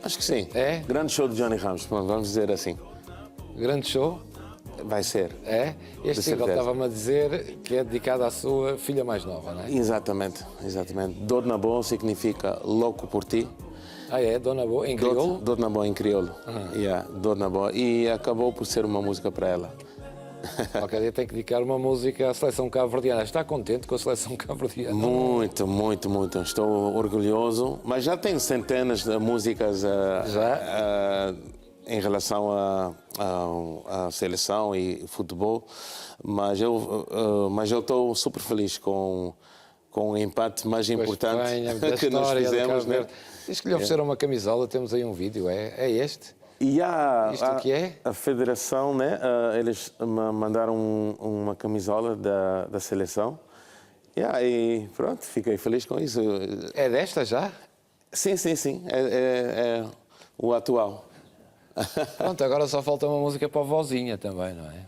Speaker 3: Acho que sim.
Speaker 1: É?
Speaker 3: Grande show de Johnny Ramos, vamos dizer assim.
Speaker 1: Grande show?
Speaker 3: Vai ser.
Speaker 1: É? Este
Speaker 3: De
Speaker 1: single
Speaker 3: certeza.
Speaker 1: estava-me a dizer que é dedicado à sua filha mais nova, não é?
Speaker 3: Exatamente, exatamente. Dor na boa significa louco por ti.
Speaker 1: Ah, é? Dona Boa, em crioulo?
Speaker 3: Dor na boa em crioulo. Yeah, Dor na boa. E acabou por ser uma música para ela.
Speaker 1: Qualquer dia tem que dedicar uma música à seleção cabo-verdiana. Está contente com a seleção cabo-verdiana?
Speaker 3: Muito, muito, muito. Estou orgulhoso. Mas já tenho centenas de músicas em relação à seleção e futebol. Mas eu estou super feliz com o empate mais importante que nós fizemos. Né?
Speaker 1: Diz que lhe ofereceram uma camisola, temos aí um vídeo, é este?
Speaker 3: E
Speaker 1: Isto o que é?
Speaker 3: a federação, né? Eles mandaram uma camisola da seleção E pronto, fiquei feliz com isso.
Speaker 1: É desta já?
Speaker 3: Sim, sim, sim. É o atual.
Speaker 1: Pronto, agora só falta uma música para a vozinha também, não é?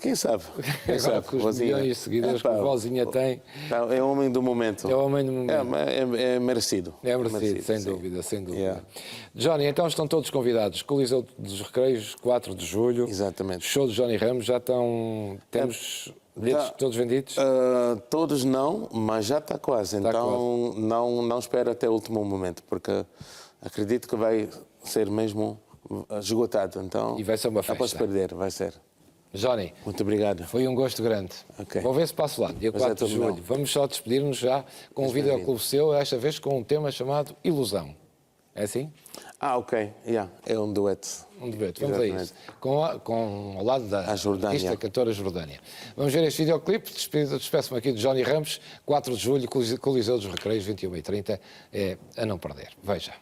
Speaker 3: Quem sabe? Quem
Speaker 1: Agora
Speaker 3: sabe?
Speaker 1: com os
Speaker 3: Vozinha.
Speaker 1: milhões de seguidores que a vozinha tem.
Speaker 3: É o homem do momento.
Speaker 1: É o homem do momento.
Speaker 3: É merecido.
Speaker 1: É merecido, sem
Speaker 3: sim.
Speaker 1: dúvida, sem dúvida.
Speaker 3: Yeah.
Speaker 1: Johnny, então estão todos convidados. Coliseu dos Recreios, 4 de julho.
Speaker 3: Exatamente.
Speaker 1: Show de Johnny Ramos, já estão... Temos bilhetes todos vendidos?
Speaker 3: Todos não, mas já está quase.
Speaker 1: Está
Speaker 3: Então não espera até o último momento, porque acredito que vai ser mesmo esgotado. Então,
Speaker 1: E vai ser uma
Speaker 3: não posso
Speaker 1: festa.
Speaker 3: perder, vai ser.
Speaker 1: Johnny,
Speaker 3: Muito obrigado.
Speaker 1: foi um gosto grande.
Speaker 3: Ok.
Speaker 1: Vou ver se passo lá, dia
Speaker 3: Mas é
Speaker 1: 4 de
Speaker 3: tudo
Speaker 1: julho.
Speaker 3: meu.
Speaker 1: Vamos só despedir-nos já com um videoclube seu, esta vez com um tema chamado Ilusão. É assim?
Speaker 3: Ok. É um dueto.
Speaker 1: Um dueto. Vamos a isso. Com ao lado da
Speaker 3: A Jordânia.
Speaker 1: artista cantora Jordânia. Vamos ver este videoclipe. Despeço-me aqui de Johnny Ramos, 4 de julho, Coliseu dos Recreios, 21h30. É a não perder. Veja.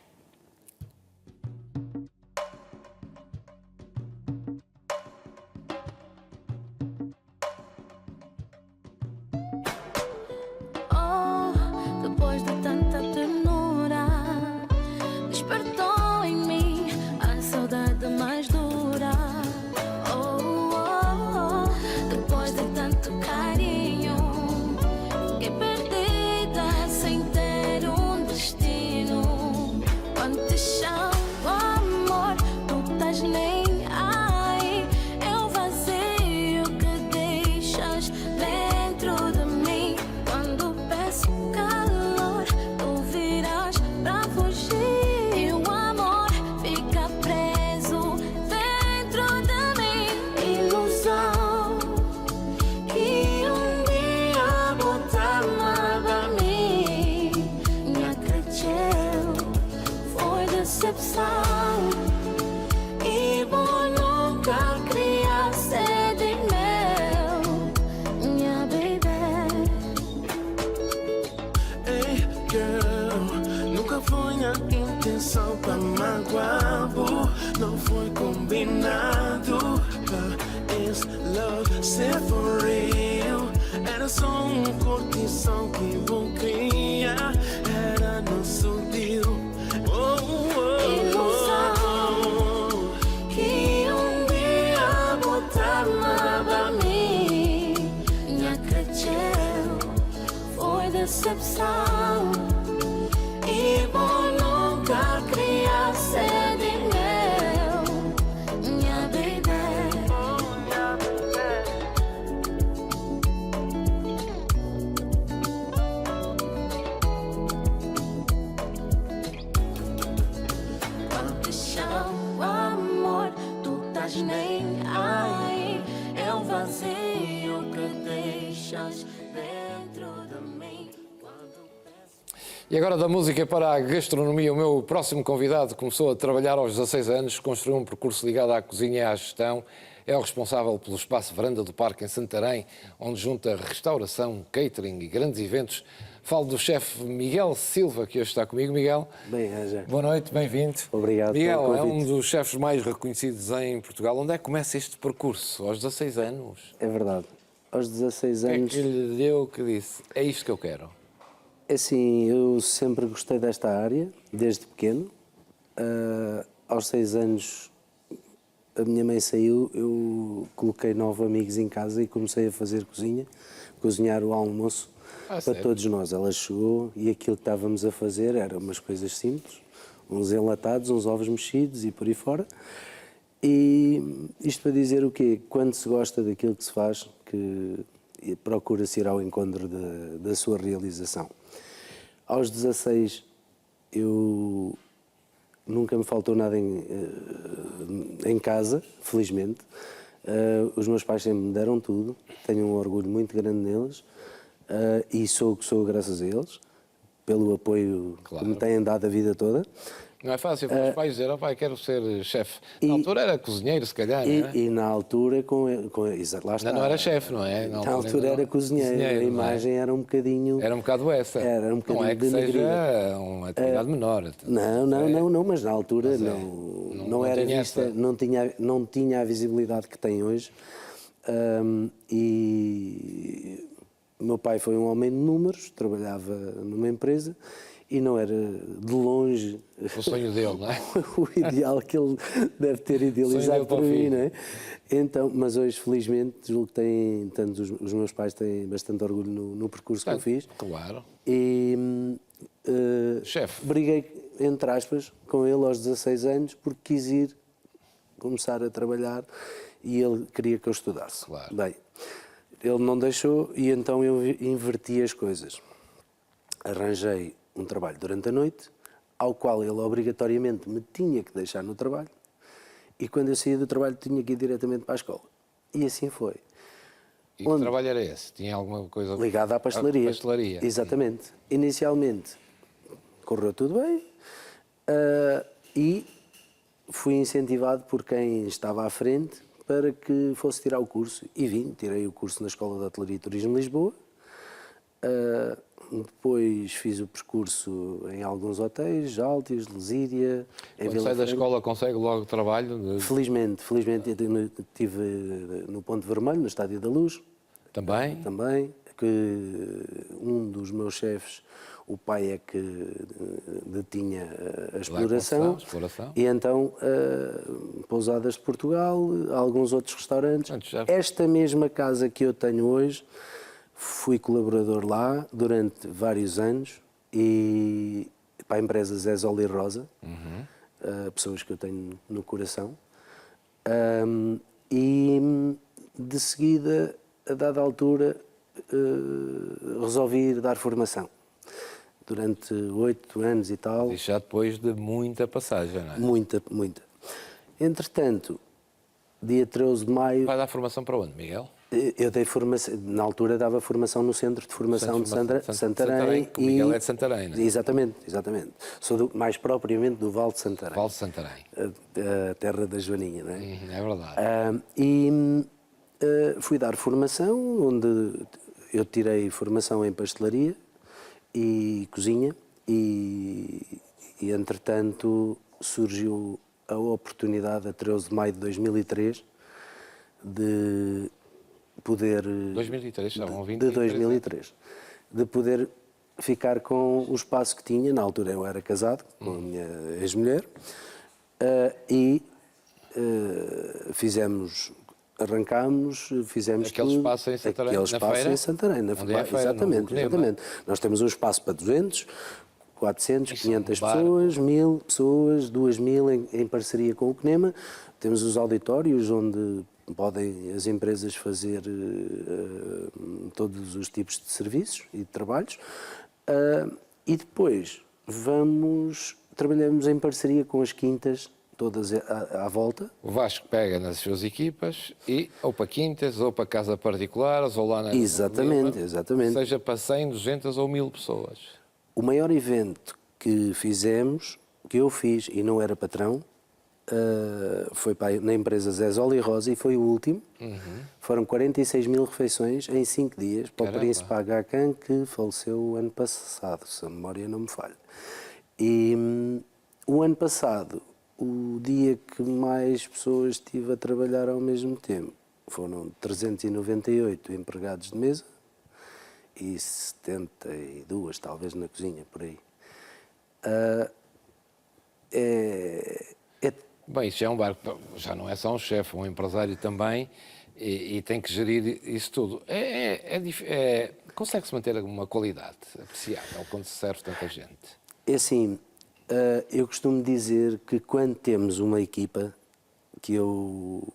Speaker 4: Oh, depois de tanta ternura, despertou em mim a saudade mais dura. Oh, oh, oh, depois de tanto carinho, fiquei perdida sem ter um destino. Quando te chamo amor, tu estás nem aí. É o vazio que deixas dentro de mim. Quando peço calor, tu virás pra fugir. E o amor fica preso dentro de mim. Ilusão que um dia botava pra mim. Minha cresceu, foi decepção. E vou nunca criar sede em meu. Minha baby.
Speaker 5: Hey girl, nunca foi a intenção pra magoar, boo. Não foi combinado. Is love set for real? Era só curtição que vou criar. Era nosso deal.
Speaker 4: Ilusão que um dia botava pra mim. Minha cresceu, foi decepção. E vou nunca criar sede em meu. Minha baby. Quando te chamo amor, tu estás nem aí. É o vazio que deixas dentro de mim.
Speaker 1: E agora da música para a gastronomia, o meu próximo convidado começou a trabalhar aos 16 anos, construiu um percurso ligado à cozinha e à gestão, é o responsável pelo espaço Varanda do Parque em Santarém, onde junta restauração, catering e grandes eventos. Falo do chefe Miguel Silva, que hoje está comigo. Miguel,
Speaker 2: Bem, Anja.
Speaker 1: boa noite, bem-vindo.
Speaker 2: Obrigado
Speaker 1: Miguel,
Speaker 2: pelo
Speaker 1: é um
Speaker 2: convite.
Speaker 1: dos chefes mais reconhecidos em Portugal. Onde é que começa este percurso? Aos 16 anos?
Speaker 2: É verdade. Aos 16
Speaker 1: O que é
Speaker 2: anos,
Speaker 1: que lhe deu que disse? É isto que eu quero.
Speaker 2: assim, eu sempre gostei desta área, desde pequeno. Aos 6 anos, a minha mãe saiu, eu coloquei 9 amigos em casa e comecei a fazer cozinhar o almoço para
Speaker 1: sério?
Speaker 2: todos nós. Ela chegou e aquilo que estávamos a fazer eram umas coisas simples, uns enlatados, uns ovos mexidos e por aí fora. E isto para dizer o quê? Quando se gosta daquilo que se faz, que procura-se ir ao encontro da sua realização. Aos 16, eu nunca me faltou nada em casa, felizmente. Os meus pais sempre me deram tudo, tenho um orgulho muito grande neles e sou o que sou graças a eles, pelo apoio
Speaker 1: Claro.
Speaker 2: que me têm dado a vida toda.
Speaker 1: Não é fácil para os pais dizer, oh, pai, quero ser chefe. Na altura era cozinheiro, se calhar, não é?
Speaker 2: E na altura, exato, lá está.
Speaker 1: Ainda não era chefe, não é?
Speaker 2: Na altura
Speaker 1: ainda
Speaker 2: era cozinheiro, a
Speaker 1: não é?
Speaker 2: imagem era um bocadinho...
Speaker 1: Era um bocado essa.
Speaker 2: Era um bocadinho
Speaker 1: não é que
Speaker 2: denegrida.
Speaker 1: seja uma atividade menor.
Speaker 2: Não, mas na altura não
Speaker 1: não
Speaker 2: era
Speaker 1: tinha
Speaker 2: vista,
Speaker 1: essa-
Speaker 2: não tinha a visibilidade que tem hoje
Speaker 6: E o meu pai foi um homem de números, trabalhava numa empresa e não era de longe
Speaker 1: O sonho dele, não é?
Speaker 6: o ideal que ele deve ter
Speaker 1: Sonho
Speaker 6: idealizado
Speaker 1: dele para
Speaker 6: para
Speaker 1: o
Speaker 6: mim,
Speaker 1: filho.
Speaker 6: não é? Então, mas hoje, felizmente, julgo que têm, tanto os meus pais têm bastante orgulho no percurso que eu fiz.
Speaker 1: Claro.
Speaker 6: E
Speaker 1: Chefe.
Speaker 6: briguei, entre aspas, com ele aos 16 anos porque quis ir começar a trabalhar e ele queria que eu estudasse.
Speaker 1: Claro.
Speaker 6: Bem, ele não deixou e então eu inverti as coisas. Arranjei um trabalho durante a noite, ao qual ele obrigatoriamente me tinha que deixar no trabalho, e quando eu saía do trabalho tinha que ir diretamente para a escola. E assim foi.
Speaker 1: E que trabalho era esse? Tinha alguma coisa
Speaker 6: Ligado à pastelaria.
Speaker 1: Pastelaria.
Speaker 6: Exatamente. Inicialmente correu tudo bem e fui incentivado por quem estava à frente para que fosse tirar o curso. E vim, tirei o curso na Escola de Hotelaria e Turismo de Lisboa. Depois fiz o percurso em alguns hotéis, Altios, Lesíria, em
Speaker 1: Quando
Speaker 6: Vila
Speaker 1: sai da
Speaker 6: Franca.
Speaker 1: escola consegue logo trabalho?
Speaker 6: Felizmente estive no Ponto Vermelho, no Estádio da Luz,
Speaker 1: Também?
Speaker 6: também, que um dos meus chefes, o pai é que detinha a exploração,
Speaker 1: exploração.
Speaker 6: e então Pousadas de Portugal, alguns outros restaurantes.
Speaker 1: Portanto, já-
Speaker 6: Esta mesma casa que eu tenho hoje, fui colaborador lá durante vários anos e para a empresa Zé Zoli Rosa, pessoas que eu tenho no coração. E de seguida, a dada altura, resolvi ir dar formação. Durante 8 anos e tal,
Speaker 1: E já depois de muita passagem, não é?
Speaker 6: muita, muita. Entretanto, dia 13 de maio,
Speaker 1: Vai dar formação para onde, Miguel?
Speaker 6: eu dei formação, na altura dava formação no Centro de Formação de Santarém.
Speaker 1: que o Miguel é de Santarém, não é?
Speaker 6: Exatamente, exatamente. Sou mais propriamente do Val de Santarém.
Speaker 1: Val de Santarém.
Speaker 6: A terra da Joaninha, não é?
Speaker 1: É verdade.
Speaker 6: Fui dar formação, onde eu tirei formação em pastelaria e cozinha e entretanto surgiu a oportunidade a 13 de maio de 2003 de poder
Speaker 1: 2003, já vão 20
Speaker 6: de 2003 de poder ficar com o espaço que tinha. Na altura eu era casado com a minha ex-mulher fizemos
Speaker 1: Aquele
Speaker 6: tudo.
Speaker 1: espaço em Santarém,
Speaker 6: Aquele
Speaker 1: na
Speaker 6: espaço
Speaker 1: feira?
Speaker 6: em Santarém, na
Speaker 1: Onde é a feira,
Speaker 6: exatamente,
Speaker 1: no Conema?
Speaker 6: exatamente. Nós temos um espaço para 200, 400,
Speaker 1: Isso é um
Speaker 6: 500
Speaker 1: bar.
Speaker 6: pessoas, 1000 pessoas, 2000 em parceria com o CNEMA. Temos os auditórios onde podem as empresas fazer todos os tipos de serviços e de trabalhos. E depois trabalhamos em parceria com as quintas, todas à volta.
Speaker 1: O Vasco pega nas suas equipas e ou para quintas, ou para casa particulares, ou lá na...
Speaker 6: Exatamente,
Speaker 1: Lima,
Speaker 6: exatamente.
Speaker 1: Seja para 100, 200 ou 1000 pessoas.
Speaker 6: O maior evento que fizemos, que eu fiz e não era patrão, foi na empresa Zé Zoli Rosa e foi o último. Foram 46 mil refeições em 5 dias para
Speaker 1: Caramba.
Speaker 6: o Príncipe Aga Khan, que faleceu o ano passado, se a memória não me falha. E o ano passado, o dia que mais pessoas estive a trabalhar ao mesmo tempo, foram 398 empregados de mesa e 72 talvez na cozinha, por aí.
Speaker 1: Bem, isso já é um bar, já não é só um chefe, um empresário também, e tem que gerir isso tudo. Consegue-se manter uma qualidade apreciável quando se serve tanta gente?
Speaker 6: É assim, eu costumo dizer que quando temos uma equipa, que eu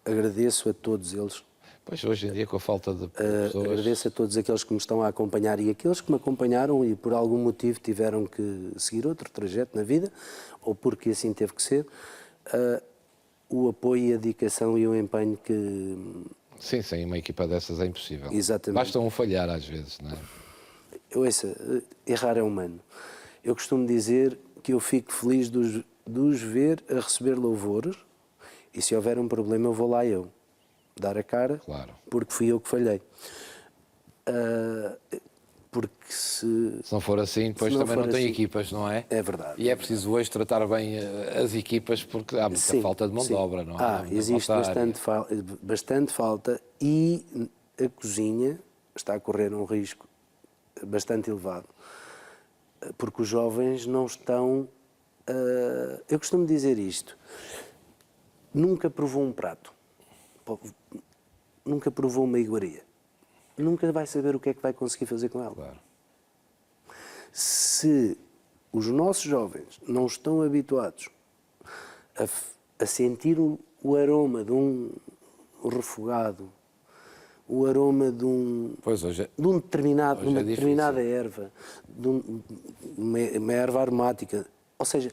Speaker 6: agradeço a todos eles,
Speaker 1: Pois, hoje em dia, com a falta de pessoas...
Speaker 6: agradeço a todos aqueles que me estão a acompanhar e aqueles que me acompanharam e por algum motivo tiveram que seguir outro trajeto na vida, ou porque assim teve que ser, o apoio, a dedicação e o empenho que...
Speaker 1: Sim, sem uma equipa dessas é impossível.
Speaker 6: Exatamente.
Speaker 1: Basta um falhar às vezes, não é?
Speaker 6: Errar é humano. Eu costumo dizer que eu fico feliz de os ver a receber louvores e se houver um problema eu vou lá dar a cara,
Speaker 1: Claro.
Speaker 6: porque fui eu que falhei. porque se
Speaker 1: Se não for assim, depois
Speaker 6: Se não
Speaker 1: também não
Speaker 6: for
Speaker 1: tem
Speaker 6: assim,
Speaker 1: equipas, não é?
Speaker 6: é verdade.
Speaker 1: E é preciso hoje tratar bem as equipas, porque há muita
Speaker 6: Sim,
Speaker 1: falta de mão de
Speaker 6: sim.
Speaker 1: obra, não é? Há muita
Speaker 6: Existe
Speaker 1: falta área.
Speaker 6: bastante falta e a cozinha está a correr um risco bastante elevado, porque os jovens não estão... eu costumo dizer isto, nunca provou um prato, nunca provou uma iguaria, nunca vai saber o que é que vai conseguir fazer com ela.
Speaker 1: Claro.
Speaker 6: Se os nossos jovens não estão habituados a sentir o aroma de um refogado, o aroma de
Speaker 1: Pois hoje,
Speaker 6: de uma
Speaker 1: é
Speaker 6: determinada erva, uma erva aromática, ou seja,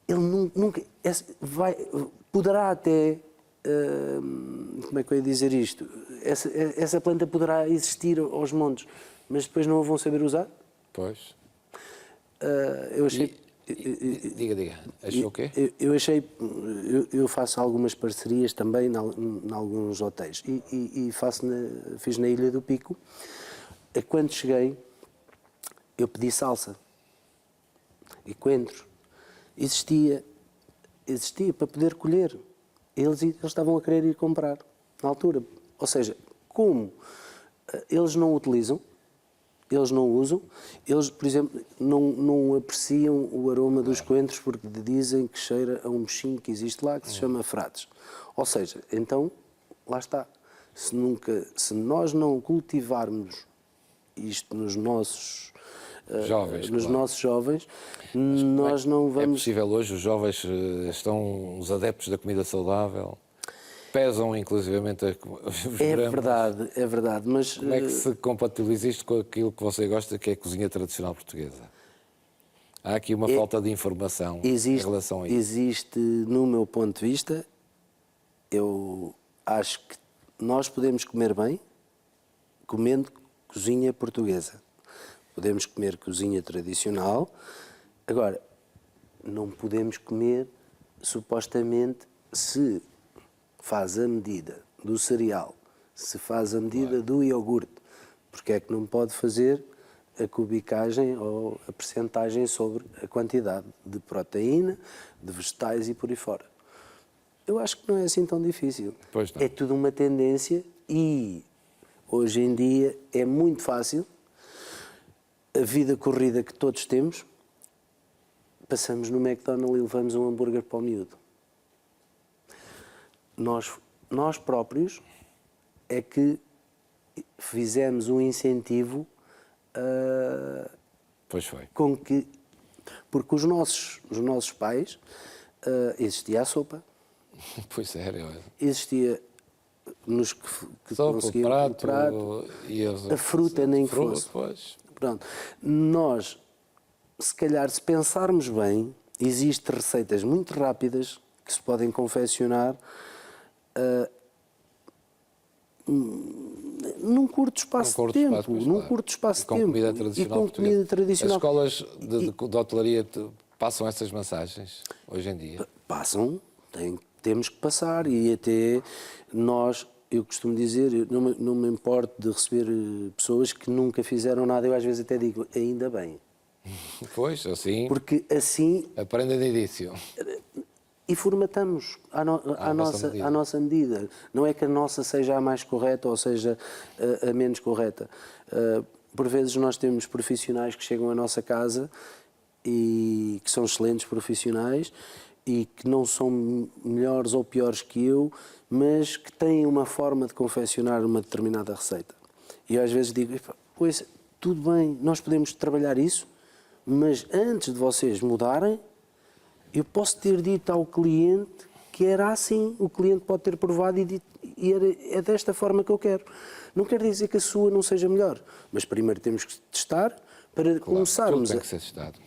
Speaker 6: ele nunca poderá até, como é que eu ia dizer isto? Essa planta poderá existir aos montes, mas depois não a vão saber usar?
Speaker 1: pois.
Speaker 6: Eu achei.
Speaker 1: Diga. Achou o quê?
Speaker 6: Eu faço algumas parcerias também em alguns hotéis e fiz na Ilha do Pico. E quando cheguei, eu pedi salsa e coentros. Existia para poder colher. Eles estavam a querer ir comprar na altura. Ou seja, como eles não utilizam, eles não usam, eles, por exemplo, não apreciam o aroma dos coentros porque dizem que cheira a um bichinho que existe lá que se chama frates. Ou seja, então, lá está. Se nós não cultivarmos isto nos nossos
Speaker 1: Jovens,
Speaker 6: nos
Speaker 1: claro.
Speaker 6: nossos jovens, nós não
Speaker 1: É
Speaker 6: vamos...
Speaker 1: possível hoje, os jovens estão os adeptos da comida saudável, pesam inclusivamente os gramas.
Speaker 6: É verdade, mas...
Speaker 1: Como é que se compatibiliza isto com aquilo que você gosta, que é a cozinha tradicional portuguesa? Há aqui uma falta de informação em relação a isso.
Speaker 6: Existe, no meu ponto de vista, eu acho que nós podemos comer bem comendo cozinha portuguesa. Podemos comer cozinha tradicional. Agora, não podemos comer, supostamente, se faz a medida do cereal, se faz a medida do iogurte, porque é que não pode fazer a cubicagem ou a percentagem sobre a quantidade de proteína, de vegetais e por aí fora. Eu acho que não é assim tão difícil.
Speaker 1: Pois não.
Speaker 6: É tudo uma tendência e hoje em dia é muito fácil. A vida corrida que todos temos, passamos no McDonald's e levamos um hambúrguer para o miúdo. Nós próprios é que fizemos um incentivo
Speaker 1: Pois foi.
Speaker 6: com que... Porque os nossos pais, existia a sopa,
Speaker 1: Pois é,
Speaker 6: existia nos que
Speaker 1: sopa, o
Speaker 6: conseguiam
Speaker 1: prato, e
Speaker 6: a fruta nem que fosse.
Speaker 1: Pois.
Speaker 6: Pronto. Nós, se calhar, se pensarmos bem, existem receitas muito rápidas que se podem confeccionar num curto espaço de tempo.
Speaker 1: Com comida tradicional
Speaker 6: com
Speaker 1: portuguesa.
Speaker 6: comida tradicional.
Speaker 1: As escolas de hotelaria passam essas mensagens hoje em dia?
Speaker 6: Passam, temos que passar e até nós, eu costumo dizer, eu não me importo de receber pessoas que nunca fizeram nada, eu às vezes até digo, ainda bem.
Speaker 1: Pois, assim,
Speaker 6: Porque assim
Speaker 1: aprendem de início.
Speaker 6: e formatamos à nossa medida. Não é que a nossa seja a mais correta ou seja a menos correta. Por vezes nós temos profissionais que chegam à nossa casa e que são excelentes profissionais e que não são melhores ou piores que eu, mas que têm uma forma de confeccionar uma determinada receita. E eu às vezes digo, pois, tudo bem, nós podemos trabalhar isso, mas antes de vocês mudarem, eu posso ter dito ao cliente que era assim. O cliente pode ter provado e dito, é desta forma que eu quero. Não quer dizer que a sua não seja melhor, mas primeiro temos que testar para começarmos
Speaker 1: Tudo tem que ser testado.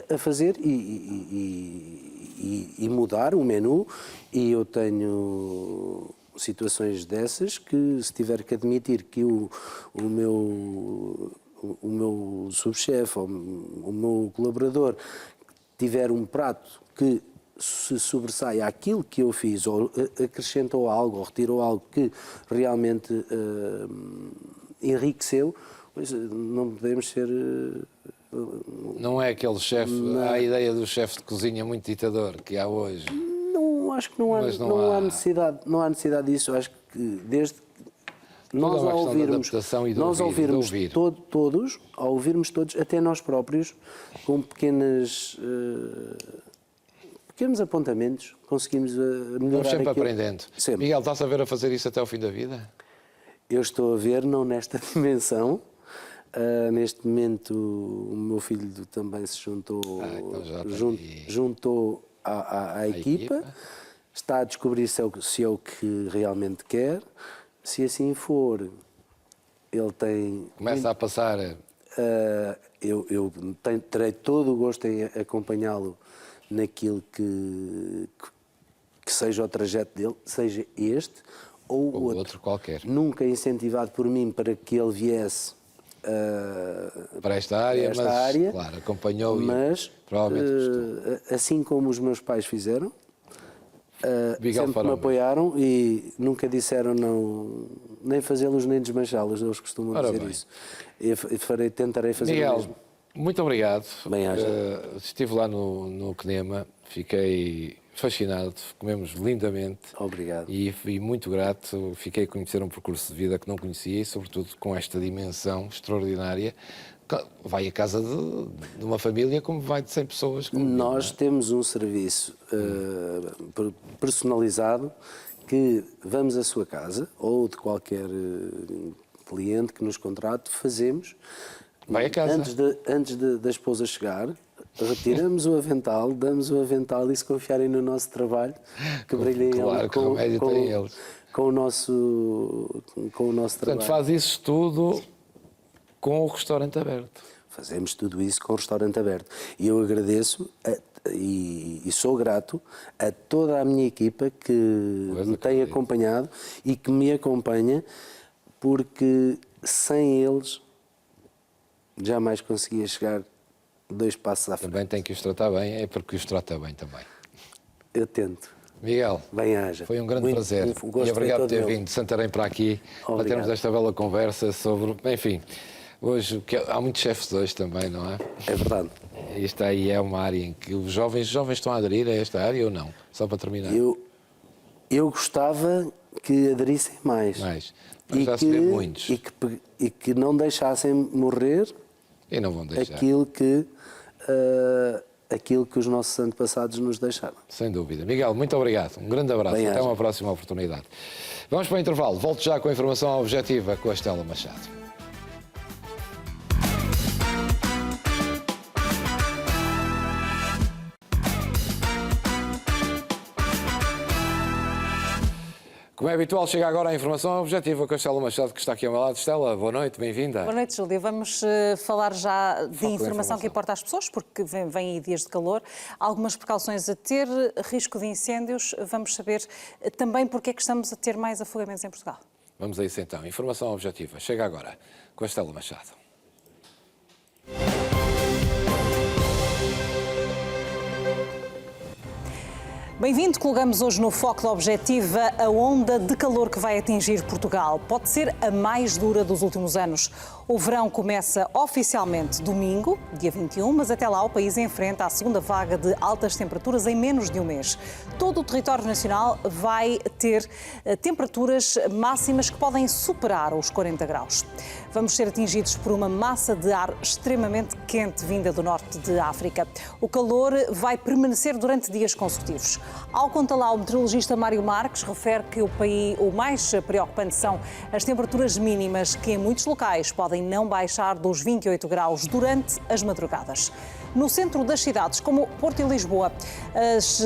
Speaker 6: a fazer e mudar o menu. E eu tenho situações dessas que, se tiver que admitir que o meu subchefe ou o meu colaborador tiver um prato que se sobressai àquilo que eu fiz, ou acrescentou algo, ou retirou algo que realmente enriqueceu, Pois, não podemos ser...
Speaker 1: Não é aquele chefe, há a ideia do chefe de cozinha muito ditador que há hoje.
Speaker 6: Não, acho que não há,
Speaker 1: Mas
Speaker 6: não há necessidade disso. Acho que desde que nós
Speaker 1: uma
Speaker 6: ao
Speaker 1: questão de
Speaker 6: ouvirmos,
Speaker 1: adaptação e de
Speaker 6: nós
Speaker 1: ouvir, de
Speaker 6: ouvirmos
Speaker 1: ouvir.
Speaker 6: todos, ao ouvirmos todos, até nós próprios, com pequenos apontamentos, conseguimos melhorar
Speaker 1: Vamos sempre
Speaker 6: aquilo.
Speaker 1: aprendendo.
Speaker 6: Sempre.
Speaker 1: Miguel, estás a ver a fazer isso até ao fim da vida?
Speaker 6: Eu estou a ver, não nesta dimensão. Neste momento, o meu filho também se juntou,
Speaker 1: então já tem
Speaker 6: juntou à equipa. Está a descobrir se é o que realmente quer. Se assim for, ele tem...
Speaker 1: Começa a passar...
Speaker 6: eu terei todo o gosto em acompanhá-lo naquilo que seja o trajeto dele, seja este ou
Speaker 1: outro qualquer.
Speaker 6: Nunca incentivado por mim para que ele viesse
Speaker 1: para esta área, claro, acompanhou-o.
Speaker 6: Mas,
Speaker 1: provavelmente
Speaker 6: assim como os meus pais fizeram,
Speaker 1: Miguel
Speaker 6: sempre me apoiaram e nunca disseram não, nem fazê-los nem desmanchá-los, eles costumam
Speaker 1: Ora
Speaker 6: dizer
Speaker 1: bem.
Speaker 6: isso. Tentarei fazer o
Speaker 1: Miguel,
Speaker 6: mesmo.
Speaker 1: muito obrigado.
Speaker 6: Bem haja.
Speaker 1: Estive lá no CNEMA, fiquei fascinado, comemos lindamente.
Speaker 6: Obrigado.
Speaker 1: E fui muito grato, fiquei a conhecer um percurso de vida que não conhecia e, sobretudo, com esta dimensão extraordinária. Vai à casa de uma família como vai de 100 pessoas.
Speaker 6: Nós temos um serviço personalizado que vamos à sua casa ou de qualquer cliente que nos contrate, fazemos.
Speaker 1: Vai a casa.
Speaker 6: Antes da esposa chegar, retiramos o avental, damos o avental e se confiarem no nosso trabalho, que brilhem
Speaker 1: Claro, que remédio têm eles.
Speaker 6: com o nosso
Speaker 1: Portanto,
Speaker 6: trabalho.
Speaker 1: faz isso tudo com o restaurante aberto.
Speaker 6: Fazemos tudo isso com o restaurante aberto. E eu agradeço e sou grato a toda a minha equipa que me tem acompanhado e que me acompanha, porque sem eles jamais conseguia chegar 2 passos à frente.
Speaker 1: Também tem que os tratar bem, é porque os trata bem também.
Speaker 6: Eu tento.
Speaker 1: Miguel,
Speaker 6: Bem-haja.
Speaker 1: foi um grande prazer.
Speaker 6: O gosto
Speaker 1: E obrigado
Speaker 6: foi
Speaker 1: por ter
Speaker 6: todo meu.
Speaker 1: vindo de Santarém para aqui, para
Speaker 6: Obrigado.
Speaker 1: termos esta bela conversa sobre... Enfim, hoje, há muitos chefes hoje também, não é?
Speaker 6: É verdade.
Speaker 1: Isto aí é uma área em que os jovens estão a aderir a esta área ou não? Só para terminar.
Speaker 6: Eu gostava que aderissem mais.
Speaker 1: Mas já se vê muitos.
Speaker 6: E que não deixassem morrer
Speaker 1: E não vão deixar.
Speaker 6: aquilo que os nossos antepassados nos deixaram.
Speaker 1: Sem dúvida. Miguel, muito obrigado. Um grande abraço.
Speaker 6: Bem-aja.
Speaker 1: Até uma próxima oportunidade. Vamos para o intervalo. Volto já com a informação objetiva com a Estela Machado. Como é habitual, chega agora a informação objetiva com a Estela Machado, que está aqui ao meu lado. Estela, boa noite, bem-vinda.
Speaker 7: Boa noite, Júlia. Vamos falar já de informação que importa às pessoas, porque vem aí dias de calor. Algumas precauções a ter, risco de incêndios. Vamos saber também porque é que estamos a ter mais afogamentos em Portugal.
Speaker 1: Vamos a isso então. Informação objetiva. Chega agora com a Estela Machado.
Speaker 7: Bem-vindo, colocamos hoje no Foco da Objetiva a onda de calor que vai atingir Portugal. Pode ser a mais dura dos últimos anos. O verão começa oficialmente domingo, dia 21, mas até lá o país enfrenta a segunda vaga de altas temperaturas em menos de um mês. Todo o território nacional vai ter temperaturas máximas que podem superar os 40 graus. Vamos ser atingidos por uma massa de ar extremamente quente vinda do norte de África. O calor vai permanecer durante dias consecutivos. Ao conta lá, o meteorologista Mário Marques refere que o mais preocupante são as temperaturas mínimas, que em muitos locais podem não baixar dos 28 graus durante as madrugadas. No centro das cidades, como Porto e Lisboa, as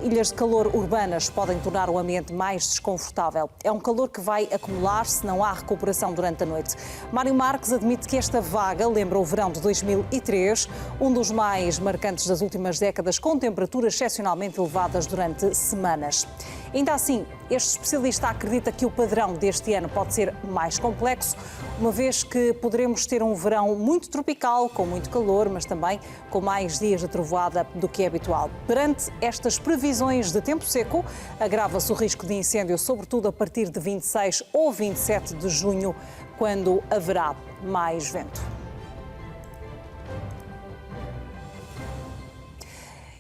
Speaker 7: ilhas de calor urbanas podem tornar o ambiente mais desconfortável. É um calor que vai acumular se não há recuperação durante a noite. Mário Marques admite que esta vaga lembra o verão de 2003, um dos mais marcantes das últimas décadas, com temperaturas excepcionalmente elevadas durante semanas. Ainda assim, este especialista acredita que o padrão deste ano pode ser mais complexo, uma vez que poderemos ter um verão muito tropical, com muito calor, mas também com mais dias de trovoada do que é habitual. Perante estas previsões de tempo seco, agrava-se o risco de incêndio, sobretudo a partir de 26 ou 27 de junho, quando haverá mais vento.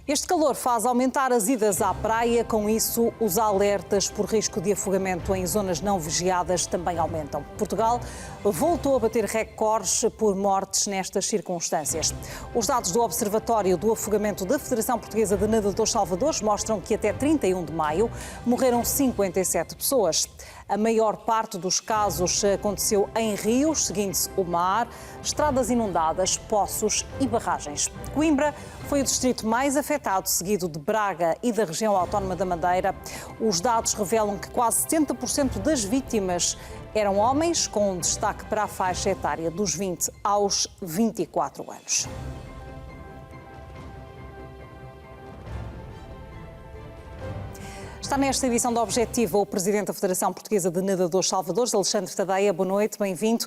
Speaker 7: Este calor faz aumentar as idas à praia, com isso os alertas por risco de afogamento em zonas não vigiadas também aumentam. Portugal voltou a bater recordes por mortes nestas circunstâncias. Os dados do Observatório do Afogamento da Federação Portuguesa de Nadadores Salvadores mostram que até 31 de maio morreram 57 pessoas. A maior parte dos casos aconteceu em rios, seguindo-se o mar, estradas inundadas, poços e barragens. Coimbra foi o distrito mais afetado, seguido de Braga e da região autónoma da Madeira. Os dados revelam que quase 70% das vítimas eram homens, com destaque para a faixa etária dos 20 aos 24 anos. Está nesta edição do Objetivo o Presidente da Federação Portuguesa de Nadadores Salvadores, Alexandre Tadeia. Boa noite, bem-vindo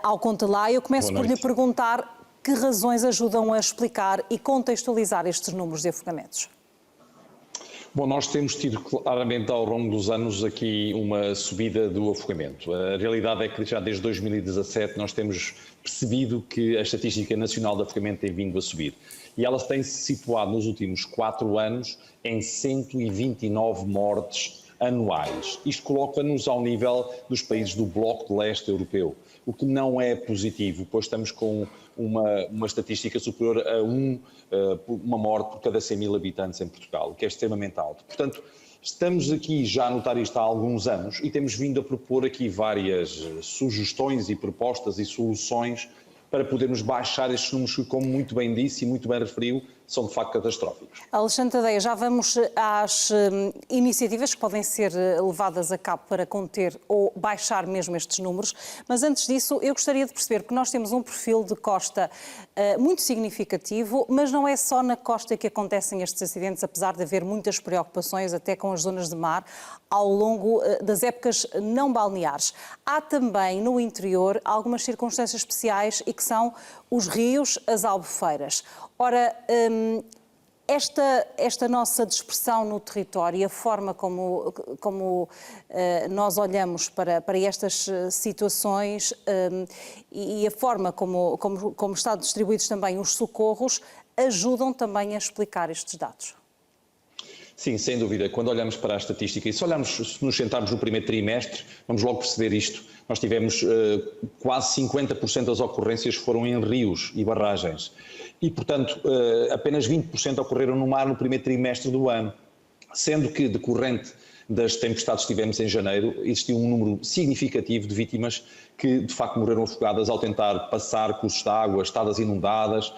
Speaker 7: ao Conta Lá. Eu começo por lhe perguntar que razões ajudam a explicar e contextualizar estes números de afogamentos.
Speaker 8: Bom, nós temos tido claramente ao longo dos anos aqui uma subida do afogamento. A realidade é que já desde 2017 nós temos percebido que a Estatística Nacional de Afogamento tem vindo a subir. E ela tem-se situado nos últimos 4 anos em 129 mortes anuais. Isto coloca-nos ao nível dos países do Bloco de Leste europeu, o que não é positivo, pois estamos com uma estatística superior a uma morte por cada 100 mil habitantes em Portugal, o que é extremamente alto. Portanto, estamos aqui já a notar isto há alguns anos e temos vindo a propor aqui várias sugestões e propostas e soluções para podermos baixar estes números que, como muito bem disse e muito bem referiu, são de facto catastróficos.
Speaker 7: Alexandre Tadeia, já vamos às iniciativas que podem ser levadas a cabo para conter ou baixar mesmo estes números, mas antes disso eu gostaria de perceber que nós temos um perfil de costa muito significativo, mas não é só na costa que acontecem estes acidentes, apesar de haver muitas preocupações até com as zonas de mar ao longo das épocas não balneares. Há também no interior algumas circunstâncias especiais e que são os rios, as albufeiras. Ora, esta nossa dispersão no território e a forma como nós olhamos para estas situações e a forma como estão distribuídos também os socorros ajudam também a explicar estes dados.
Speaker 8: Sim, sem dúvida. Quando olhamos para a estatística e se nos sentarmos no primeiro trimestre, vamos logo perceber isto. Nós tivemos quase 50% das ocorrências foram em rios e barragens. E, portanto, apenas 20% ocorreram no mar no primeiro trimestre do ano. Sendo que, decorrente das tempestades que tivemos em janeiro, existiu um número significativo de vítimas que, de facto, morreram afogadas ao tentar passar cursos de água, estradas inundadas,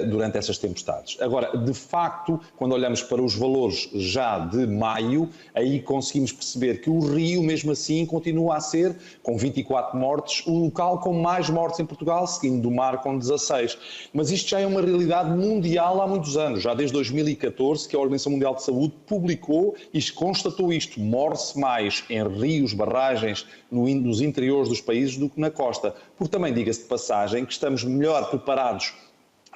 Speaker 8: durante essas tempestades. Agora, de facto, quando olhamos para os valores já de maio, aí conseguimos perceber que o Rio, mesmo assim, continua a ser, com 24 mortes, o local com mais mortes em Portugal, seguindo do mar com 16. Mas isto já é uma realidade mundial há muitos anos, já desde 2014, que a Organização Mundial de Saúde publicou e constatou isto. Morre-se mais em rios, barragens, nos interiores dos países do que na costa. Porque também, diga-se de passagem, que estamos melhor preparados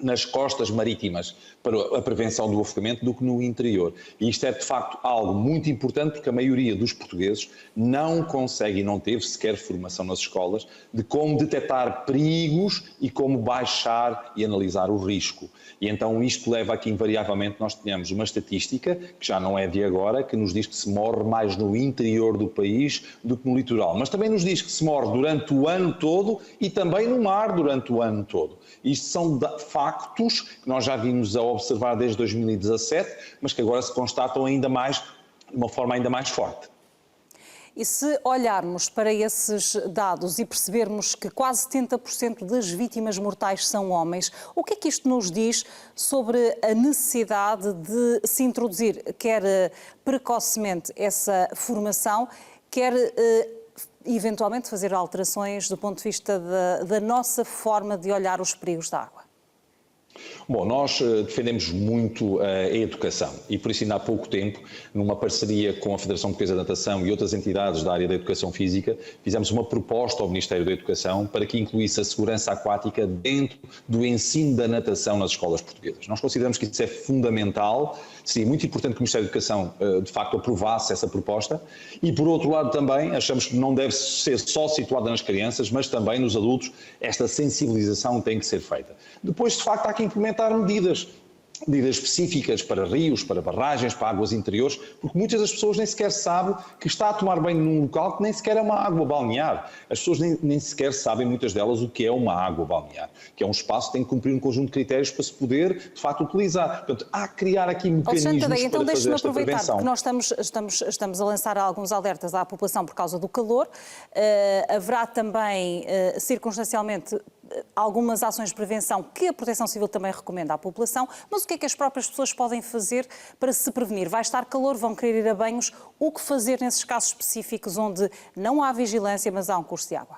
Speaker 8: nas costas marítimas para a prevenção do afogamento do que no interior. E isto é, de facto, algo muito importante porque a maioria dos portugueses não consegue e não teve sequer formação nas escolas de como detectar perigos e como baixar e analisar o risco. E então isto leva a que, invariavelmente, nós tenhamos uma estatística, que já não é de agora, que nos diz que se morre mais no interior do país do que no litoral. Mas também nos diz que se morre durante o ano todo e também no mar durante o ano todo. Isto são factos que nós já vimos a observar desde 2017, mas que agora se constatam ainda mais, de uma forma ainda mais forte.
Speaker 7: E se olharmos para esses dados e percebermos que quase 70% das vítimas mortais são homens, o que é que isto nos diz sobre a necessidade de se introduzir, quer precocemente, essa formação, quer eventualmente fazer alterações do ponto de vista da nossa forma de olhar os perigos da água?
Speaker 8: Bom, nós defendemos muito a educação e por isso ainda há pouco tempo, numa parceria com a Federação Portuguesa de Natação e outras entidades da área da educação física, fizemos uma proposta ao Ministério da Educação para que incluísse a segurança aquática dentro do ensino da natação nas escolas portuguesas. Nós consideramos que isso é fundamental, seria muito importante que o Ministério da Educação de facto aprovasse essa proposta e por outro lado também achamos que não deve ser só situada nas crianças, mas também nos adultos, esta sensibilização tem que ser feita. Depois, de facto, há que implementar medidas específicas para rios, para barragens, para águas interiores, porque muitas das pessoas nem sequer sabem que está a tomar banho num local que nem sequer é uma água balnear. As pessoas nem sequer sabem, muitas delas, o que é uma água balnear, que é um espaço que tem que cumprir um conjunto de critérios para se poder, de facto, utilizar. Portanto, há que criar aqui mecanismos para
Speaker 7: então
Speaker 8: fazer esta prevenção.
Speaker 7: Porque nós estamos a lançar alguns alertas à população por causa do calor. Haverá também, circunstancialmente, algumas ações de prevenção que a Proteção Civil também recomenda à população, mas o que é que as próprias pessoas podem fazer para se prevenir? Vai estar calor, vão querer ir a banhos, o que fazer nesses casos específicos onde não há vigilância, mas há um curso de água?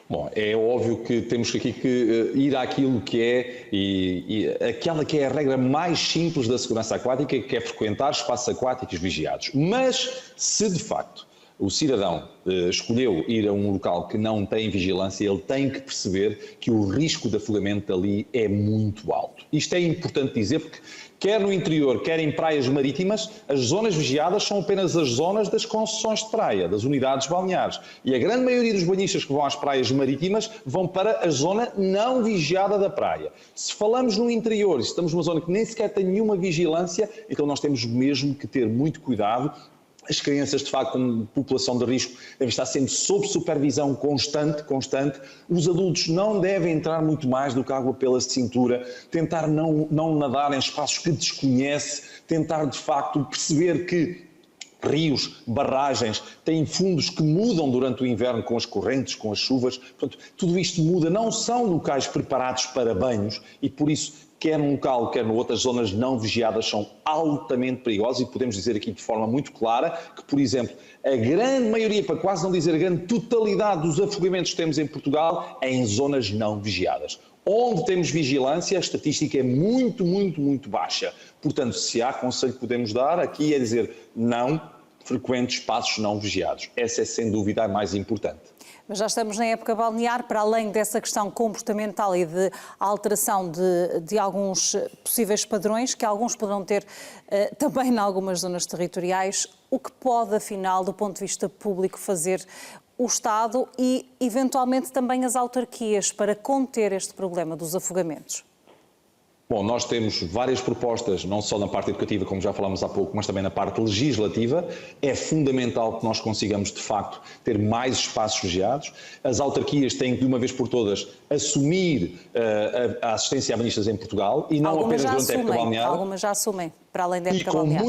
Speaker 8: Bom, é óbvio que temos aqui que ir àquilo que é aquela que é a regra mais simples da segurança aquática, que é frequentar espaços aquáticos vigiados. Mas, se de facto o cidadão escolheu ir a um local que não tem vigilância, ele tem que perceber que o risco de afogamento ali é muito alto. Isto é importante dizer porque, quer no interior, quer em praias marítimas, as zonas vigiadas são apenas as zonas das concessões de praia, das unidades balneares. E a grande maioria dos banhistas que vão às praias marítimas vão para a zona não vigiada da praia. Se falamos no interior e estamos numa zona que nem sequer tem nenhuma vigilância, então nós temos mesmo que ter muito cuidado. As crianças, de facto, como população de risco, devem estar sempre sob supervisão constante. Os adultos não devem entrar muito mais do que água pela cintura, tentar não nadar em espaços que desconhece, tentar, de facto, perceber que rios, barragens, têm fundos que mudam durante o inverno com as correntes, com as chuvas. Portanto, tudo isto muda. Não são locais preparados para banhos e, por isso, quer num local, quer noutras zonas não vigiadas, são altamente perigosas e podemos dizer aqui de forma muito clara que, por exemplo, a grande maioria, para quase não dizer a grande totalidade dos afogamentos que temos em Portugal é em zonas não vigiadas. Onde temos vigilância, a estatística é muito, muito, muito baixa. Portanto, se há conselho que podemos dar aqui é dizer não frequente espaços não vigiados. Essa é, sem dúvida, a mais importante.
Speaker 7: Mas já estamos na época balnear, para além dessa questão comportamental e de alteração de alguns possíveis padrões, que alguns poderão ter também em algumas zonas territoriais, o que pode, afinal, do ponto de vista público, fazer o Estado e, eventualmente, também as autarquias para conter este problema dos afogamentos?
Speaker 8: Bom, nós temos várias propostas, não só na parte educativa, como já falámos há pouco, mas também na parte legislativa. É fundamental que nós consigamos, de facto, ter mais espaços vigiados. As autarquias têm que, de uma vez por todas, assumir a assistência a banhistas em Portugal e não apenas durante a época balnear.
Speaker 7: Algumas já assumem, para além da época balnear.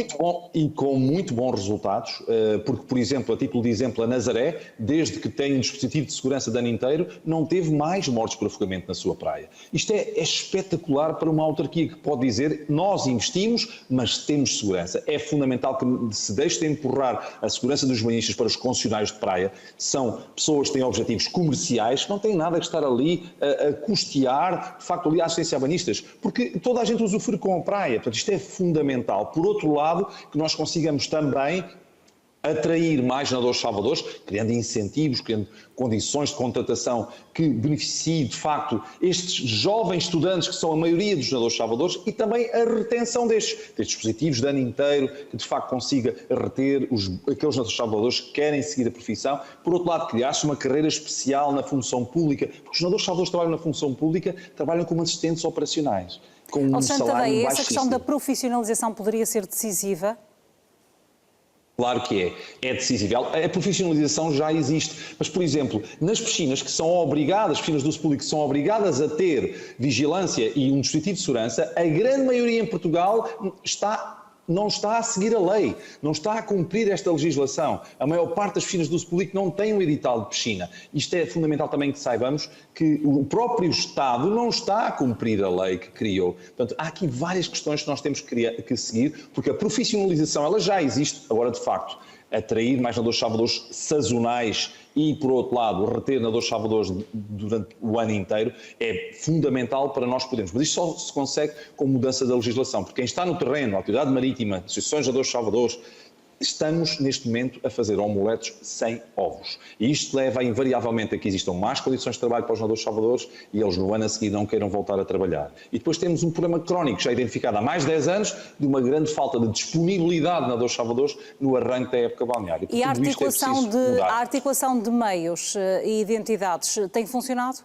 Speaker 8: E com muito bons resultados, porque, por exemplo, a título de exemplo, a Nazaré, desde que tem um dispositivo de segurança de ano inteiro, não teve mais mortes por afogamento na sua praia. Isto é espetacular para uma autarquia que pode dizer nós investimos, mas temos segurança. É fundamental que se deixe de empurrar a segurança dos banhistas para os concessionários de praia. São pessoas que têm objetivos comerciais, que não têm nada que estar ali a custear, de facto, ali a assistência a banhistas, porque toda a gente usufrui com a praia. Portanto, isto é fundamental. Por outro lado, que nós consigamos também atrair mais nadadores salvadores, criando incentivos, criando condições de contratação que beneficiem, de facto, estes jovens estudantes que são a maioria dos nadadores salvadores e também a retenção destes dispositivos de ano inteiro, que de facto consiga reter aqueles nadadores salvadores que querem seguir a profissão. Por outro lado, criar-se uma carreira especial na função pública, porque os nadadores salvadores que trabalham na função pública trabalham como assistentes operacionais, com um salário baixíssimo.
Speaker 7: Essa questão da profissionalização poderia ser decisiva?
Speaker 8: Claro que é decisivo. A profissionalização já existe, mas, por exemplo, nas piscinas que são obrigadas, as piscinas do uso público que são obrigadas a ter vigilância e um dispositivo de segurança, a grande maioria em Portugal não está a seguir a lei, não está a cumprir esta legislação. A maior parte das piscinas do uso público não tem um edital de piscina. Isto é fundamental também que saibamos que o próprio Estado não está a cumprir a lei que criou. Portanto, há aqui várias questões que nós temos que seguir, porque a profissionalização ela já existe, agora de facto atrair mais nadadores salvadores sazonais e, por outro lado, reter nadadores salvadores durante o ano inteiro é fundamental para nós podermos. Mas isto só se consegue com mudança da legislação, porque quem está no terreno, a Autoridade Marítima, associações de nadadores salvadores, estamos neste momento a fazer omeletes sem ovos. E isto leva invariavelmente a que existam más condições de trabalho para os nadadores salvadores e eles no ano a seguir não queiram voltar a trabalhar. E depois temos um problema crónico, já identificado há mais de 10 anos, de uma grande falta de disponibilidade de nadadores salvadores no arranque da época balneária.
Speaker 7: E a articulação de meios e identidades tem funcionado?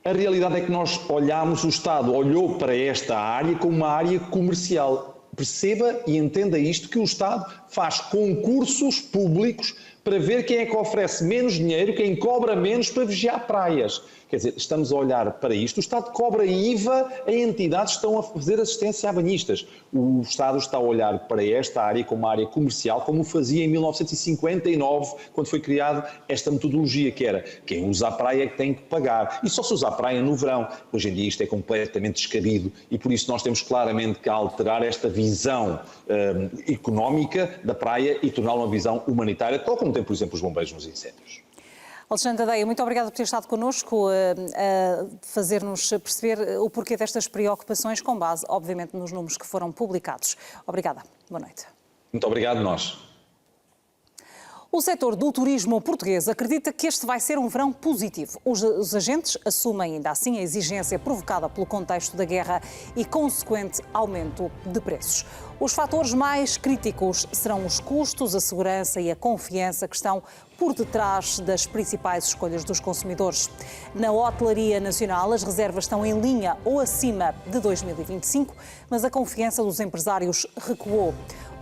Speaker 8: A realidade é que nós olhamos, o Estado olhou para esta área como uma área comercial. Perceba e entenda isto, que o Estado faz concursos públicos para ver quem é que oferece menos dinheiro, quem cobra menos para vigiar praias. Quer dizer, estamos a olhar para isto. O Estado cobra IVA a entidades que estão a fazer assistência a banhistas. O Estado está a olhar para esta área como uma área comercial, como fazia em 1959, quando foi criada esta metodologia, que era quem usa a praia é que tem que pagar. E só se usa a praia no verão. Hoje em dia isto é completamente descabido e por isso nós temos claramente que alterar esta visão económica da praia e torná-la uma visão humanitária, tal como tem, por exemplo, os bombeiros nos incêndios.
Speaker 7: Alexandre Tadeia, muito obrigada por ter estado connosco a fazer-nos perceber o porquê destas preocupações com base, obviamente, nos números que foram publicados. Obrigada. Boa noite.
Speaker 8: Muito obrigado, nós.
Speaker 7: O setor do turismo português acredita que este vai ser um verão positivo. Os agentes assumem ainda assim a exigência provocada pelo contexto da guerra e consequente aumento de preços. Os fatores mais críticos serão os custos, a segurança e a confiança que estão por detrás das principais escolhas dos consumidores. Na hotelaria nacional, as reservas estão em linha ou acima de 2025, mas a confiança dos empresários recuou.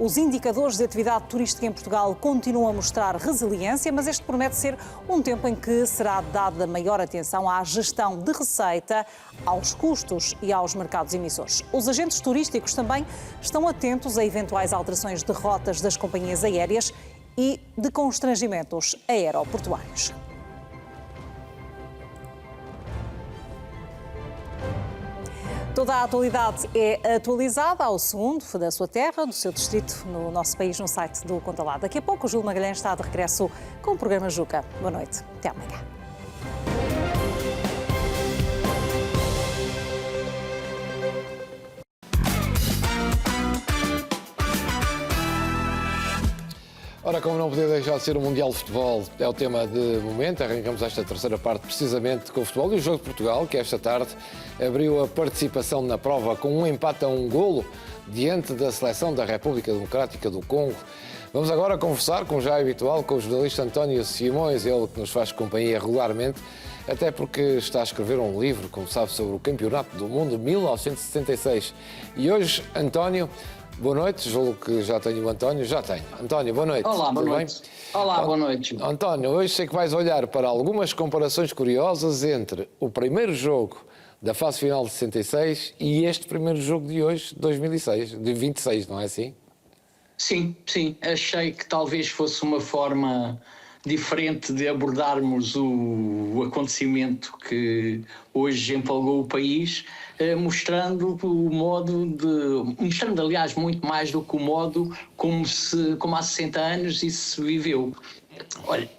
Speaker 7: Os indicadores de atividade turística em Portugal continuam a mostrar resiliência, mas este promete ser um tempo em que será dada maior atenção à gestão de receita, aos custos e aos mercados emissores. Os agentes turísticos também estão atentos a eventuais alterações de rotas das companhias aéreas e de constrangimentos aeroportuários. Toda a atualidade é atualizada ao segundo da sua terra, do seu distrito, no nosso país, no site do Conta Lá. Daqui a pouco o Júlio Magalhães está de regresso com o programa Juca. Boa noite. Até amanhã.
Speaker 1: Ora, como não podia deixar de ser o Mundial de Futebol, é o tema de momento. Arrancamos esta terceira parte precisamente com o futebol e o jogo de Portugal, que esta tarde abriu a participação na prova com um empate a 1 golo diante da seleção da República Democrática do Congo. Vamos agora conversar, como já é habitual, com o jornalista António Simões, ele que nos faz companhia regularmente, até porque está a escrever um livro, como sabe, sobre o Campeonato do Mundo de 1976. E hoje, António, boa noite, julgo que já tenho o António. Já tenho. António, boa noite.
Speaker 9: Olá, boa noite. Olá, boa noite.
Speaker 1: António, hoje sei que vais olhar para algumas comparações curiosas entre o primeiro jogo da fase final de 66 e este primeiro jogo de hoje, de 2006, de 26, não é assim?
Speaker 9: Sim, sim. Achei que talvez fosse uma forma diferente de abordarmos o acontecimento que hoje empolgou o país, mostrando o modo de... mostrando, aliás, muito mais do que o modo como há 60 anos isso se viveu. Olha,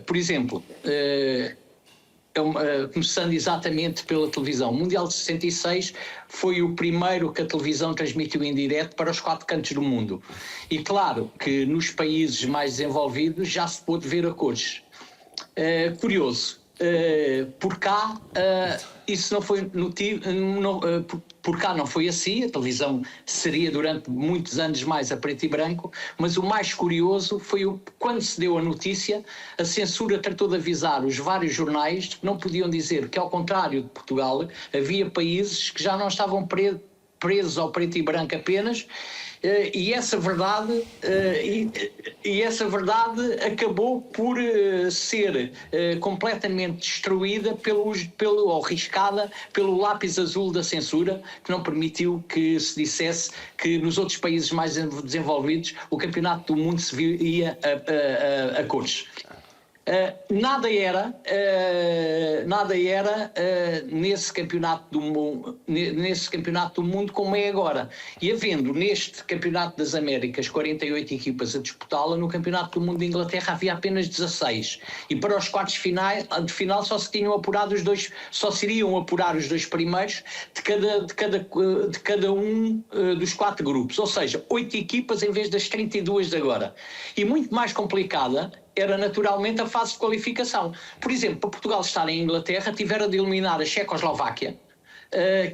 Speaker 9: por exemplo, começando exatamente pela televisão, o Mundial de 66 foi o primeiro que a televisão transmitiu em direto para os 4 cantos do mundo. E claro que nos países mais desenvolvidos já se pôde ver a cores. Curioso, por cá isso não foi por cá não foi assim, a televisão seria durante muitos anos mais a preto e branco, mas o mais curioso foi quando se deu a notícia, a censura tratou de avisar os vários jornais que não podiam dizer que, ao contrário de Portugal, havia países que já não estavam presos ao preto e branco apenas, e essa verdade acabou por ser completamente destruída ou riscada pelo lápis azul da censura, que não permitiu que se dissesse que nos outros países mais desenvolvidos o campeonato do mundo se via a cores. Nada era nesse campeonato do mundo como é agora. E havendo neste campeonato das Américas 48 equipas a disputá-la, no campeonato do mundo de Inglaterra havia apenas 16. E para os quartos de final só se iriam apurar os dois primeiros de cada um dos 4 grupos. Ou seja, 8 equipas em vez das 32 de agora. E muito mais complicada era naturalmente a fase de qualificação. Por exemplo, para Portugal estar em Inglaterra, tiveram de eliminar a Checoslováquia,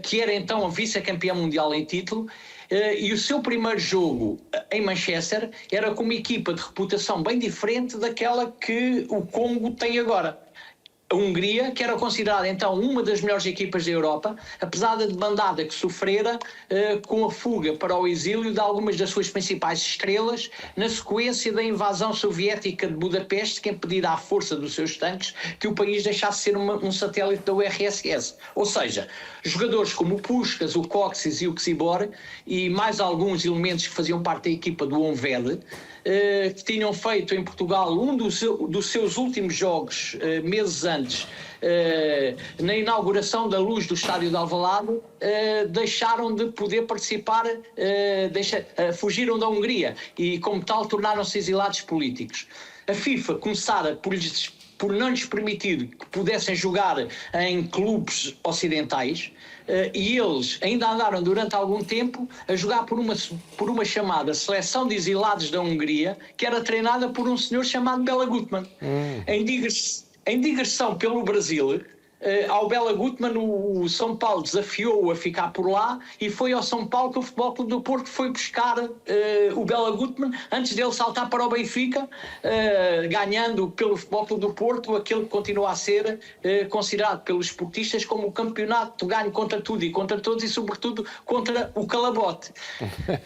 Speaker 9: que era então a vice-campeã mundial em título, e o seu primeiro jogo em Manchester era com uma equipa de reputação bem diferente daquela que o Congo tem agora. A Hungria, que era considerada então uma das melhores equipas da Europa, apesar da debandada que sofrera com a fuga para o exílio de algumas das suas principais estrelas, na sequência da invasão soviética de Budapeste, que impedirá à força dos seus tanques que o país deixasse ser um satélite da URSS. Ou seja, jogadores como o Puskás, o Kocsis e o Ksibor, e mais alguns elementos que faziam parte da equipa do Honvéd, que tinham feito em Portugal um dos seus últimos jogos meses antes, na inauguração da luz do estádio de Alvalade, deixaram de poder participar, fugiram da Hungria e, como tal, tornaram-se exilados políticos. A FIFA começara por não lhes permitir que pudessem jogar em clubes ocidentais, e eles ainda andaram durante algum tempo a jogar por uma chamada Seleção de Exilados da Hungria, que era treinada por um senhor chamado Bela Gutmann. Em digressão pelo Brasil, ao Bela Gutmann, o São Paulo desafiou-o a ficar por lá, e foi ao São Paulo que o Futebol Clube do Porto foi buscar o Bela Gutmann antes dele saltar para o Benfica, ganhando pelo Futebol Clube do Porto aquele que continua a ser considerado pelos esportistas como o campeonato de ganho contra tudo e contra todos, e sobretudo contra o calabote.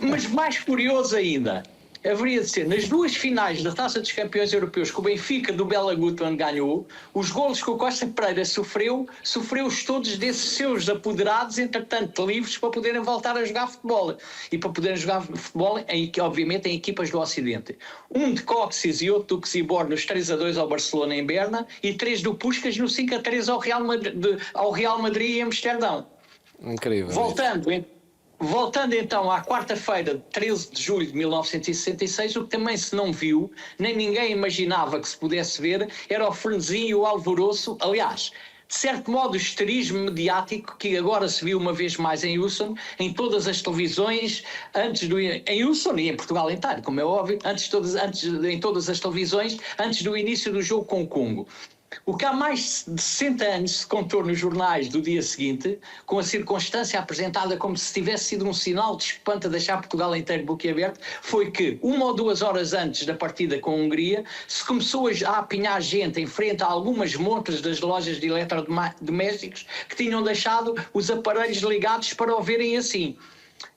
Speaker 9: Mas mais curioso ainda, haveria de ser, nas 2 finais da Taça dos Campeões Europeus que o Benfica do Bela Gutmann ganhou, os golos que o Costa Pereira sofreu-os todos desses seus apoderados, entretanto livres, para poderem voltar a jogar futebol. E para poderem jogar futebol, obviamente, em equipas do Ocidente. Um de Kocsis e outro do Ksibor nos 3-2 ao Barcelona em Berna, e 3 do Puskás no 5-3 ao Real Madrid em Amsterdão.
Speaker 1: Incrível.
Speaker 9: Voltando então à quarta-feira, 13 de julho de 1966, o que também se não viu, nem ninguém imaginava que se pudesse ver, era o frenesim e o alvoroço, aliás, de certo modo o histerismo mediático que agora se viu uma vez mais em Houston, em todas as televisões, em Houston e em Portugal inteiro, como é óbvio, em todas as televisões, antes do início do jogo com o Congo. O que há mais de 60 anos se contou nos jornais do dia seguinte, com a circunstância apresentada como se tivesse sido um sinal de espanto a deixar Portugal inteiro boquiaberto, foi que 1 ou 2 horas antes da partida com a Hungria se começou a apinhar gente em frente a algumas montras das lojas de eletrodomésticos que tinham deixado os aparelhos ligados para o verem assim.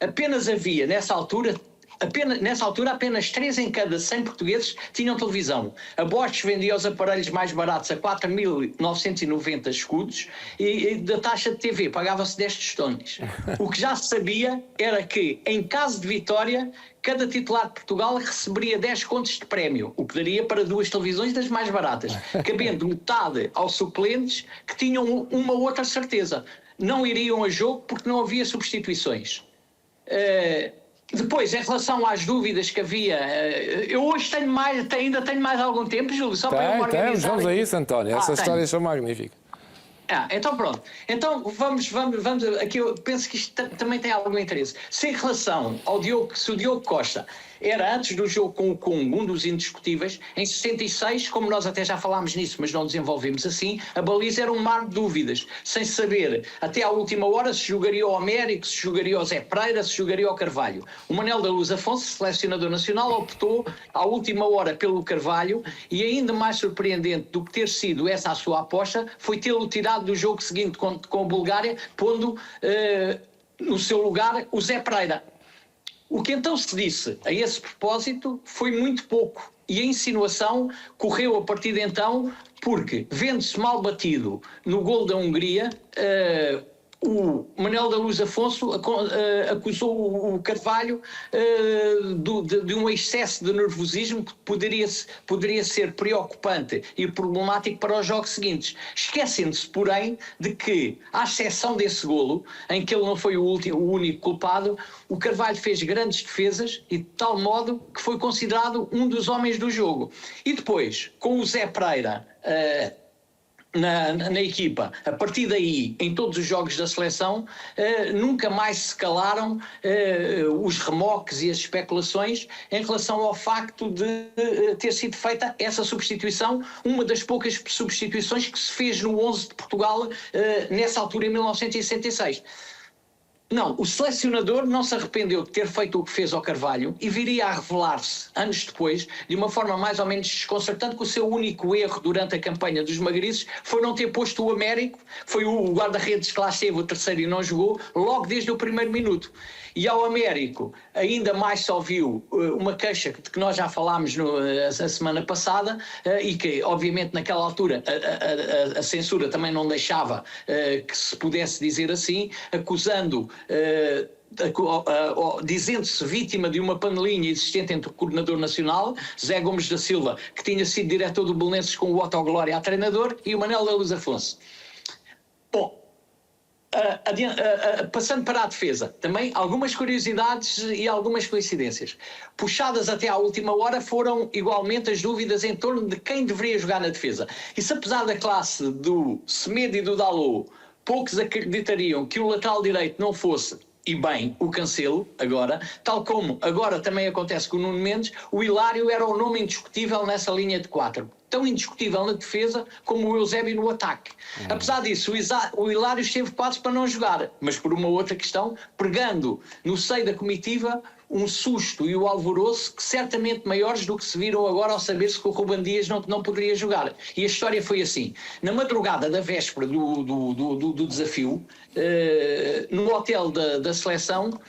Speaker 9: Apenas havia, nessa altura, apenas 3 em cada 100 portugueses tinham televisão. A Bosch vendia os aparelhos mais baratos a 4.990 escudos e da taxa de TV pagava-se 10 tostões. O que já se sabia era que, em caso de vitória, cada titular de Portugal receberia 10 contos de prémio, o que daria para 2 televisões das mais baratas, cabendo metade aos suplentes que tinham uma outra certeza. Não iriam a jogo porque não havia substituições. Depois, em relação às dúvidas que havia, eu hoje ainda tenho mais algum tempo, Júlio, só para eu organizar.
Speaker 1: Vamos a isso, António. Essas histórias são magníficas.
Speaker 9: Então pronto. Então vamos aqui, eu penso que isto também tem algum interesse. Se em relação ao se o Diogo Costa era, antes do jogo com o Congo, um dos indiscutíveis, em 66, como nós até já falámos nisso, mas não desenvolvemos assim, a baliza era um mar de dúvidas, sem saber até à última hora se jogaria o Américo, se jogaria o Zé Pereira, se jogaria o Carvalho. O Manel da Luz Afonso, selecionador nacional, optou à última hora pelo Carvalho, e ainda mais surpreendente do que ter sido essa a sua aposta, foi tê-lo tirado do jogo seguinte com a Bulgária, pondo no seu lugar o Zé Pereira. O que então se disse a esse propósito foi muito pouco, e a insinuação correu a partir de então, porque, vendo-se mal batido no golo da Hungria, o Manuel da Luz Afonso acusou o Carvalho de um excesso de nervosismo que poderia ser preocupante e problemático para os jogos seguintes, esquecendo-se, porém, de que, à exceção desse golo, em que ele não foi o único culpado, o Carvalho fez grandes defesas e de tal modo que foi considerado um dos homens do jogo. E depois, com o Zé Pereira na equipa, a partir daí, em todos os jogos da seleção, nunca mais se calaram os remoques e as especulações em relação ao facto de ter sido feita essa substituição, uma das poucas substituições que se fez no 11 de Portugal nessa altura, em 1966. Não, o selecionador não se arrependeu de ter feito o que fez ao Carvalho e viria a revelar-se, anos depois, de uma forma mais ou menos desconcertante, que o seu único erro durante a campanha dos magriços foi não ter posto o Américo, foi o guarda-redes que lá esteve, o terceiro, e não jogou, logo desde o primeiro minuto. E ao Américo ainda mais se ouviu uma queixa de que nós já falámos a semana passada e que, obviamente, naquela altura a censura também não deixava que se pudesse dizer assim, acusando... dizendo-se vítima de uma panelinha existente entre o coordenador nacional, Zé Gomes da Silva, que tinha sido diretor do Belenenses com o Otto Glória a treinador, e o Manuel da Luz Afonso. Bom, passando para a defesa, também algumas curiosidades e algumas coincidências. Puxadas até à última hora foram igualmente as dúvidas em torno de quem deveria jogar na defesa. E se apesar da classe do Semedo e do Dalot, poucos acreditariam que o lateral direito não fosse, e bem, o Cancelo, agora, tal como agora também acontece com o Nuno Mendes, o Hilário era o nome indiscutível nessa linha de 4. Tão indiscutível na defesa como o Eusébio no ataque. Apesar disso, o Hilário esteve quase para não jogar, mas por uma outra questão, pregando no seio da comitiva um susto e o alvoroço que certamente maiores do que se viram agora ao saber-se que o Ruben Dias não poderia jogar. E a história foi assim. Na madrugada da véspera do desafio, no hotel da seleção,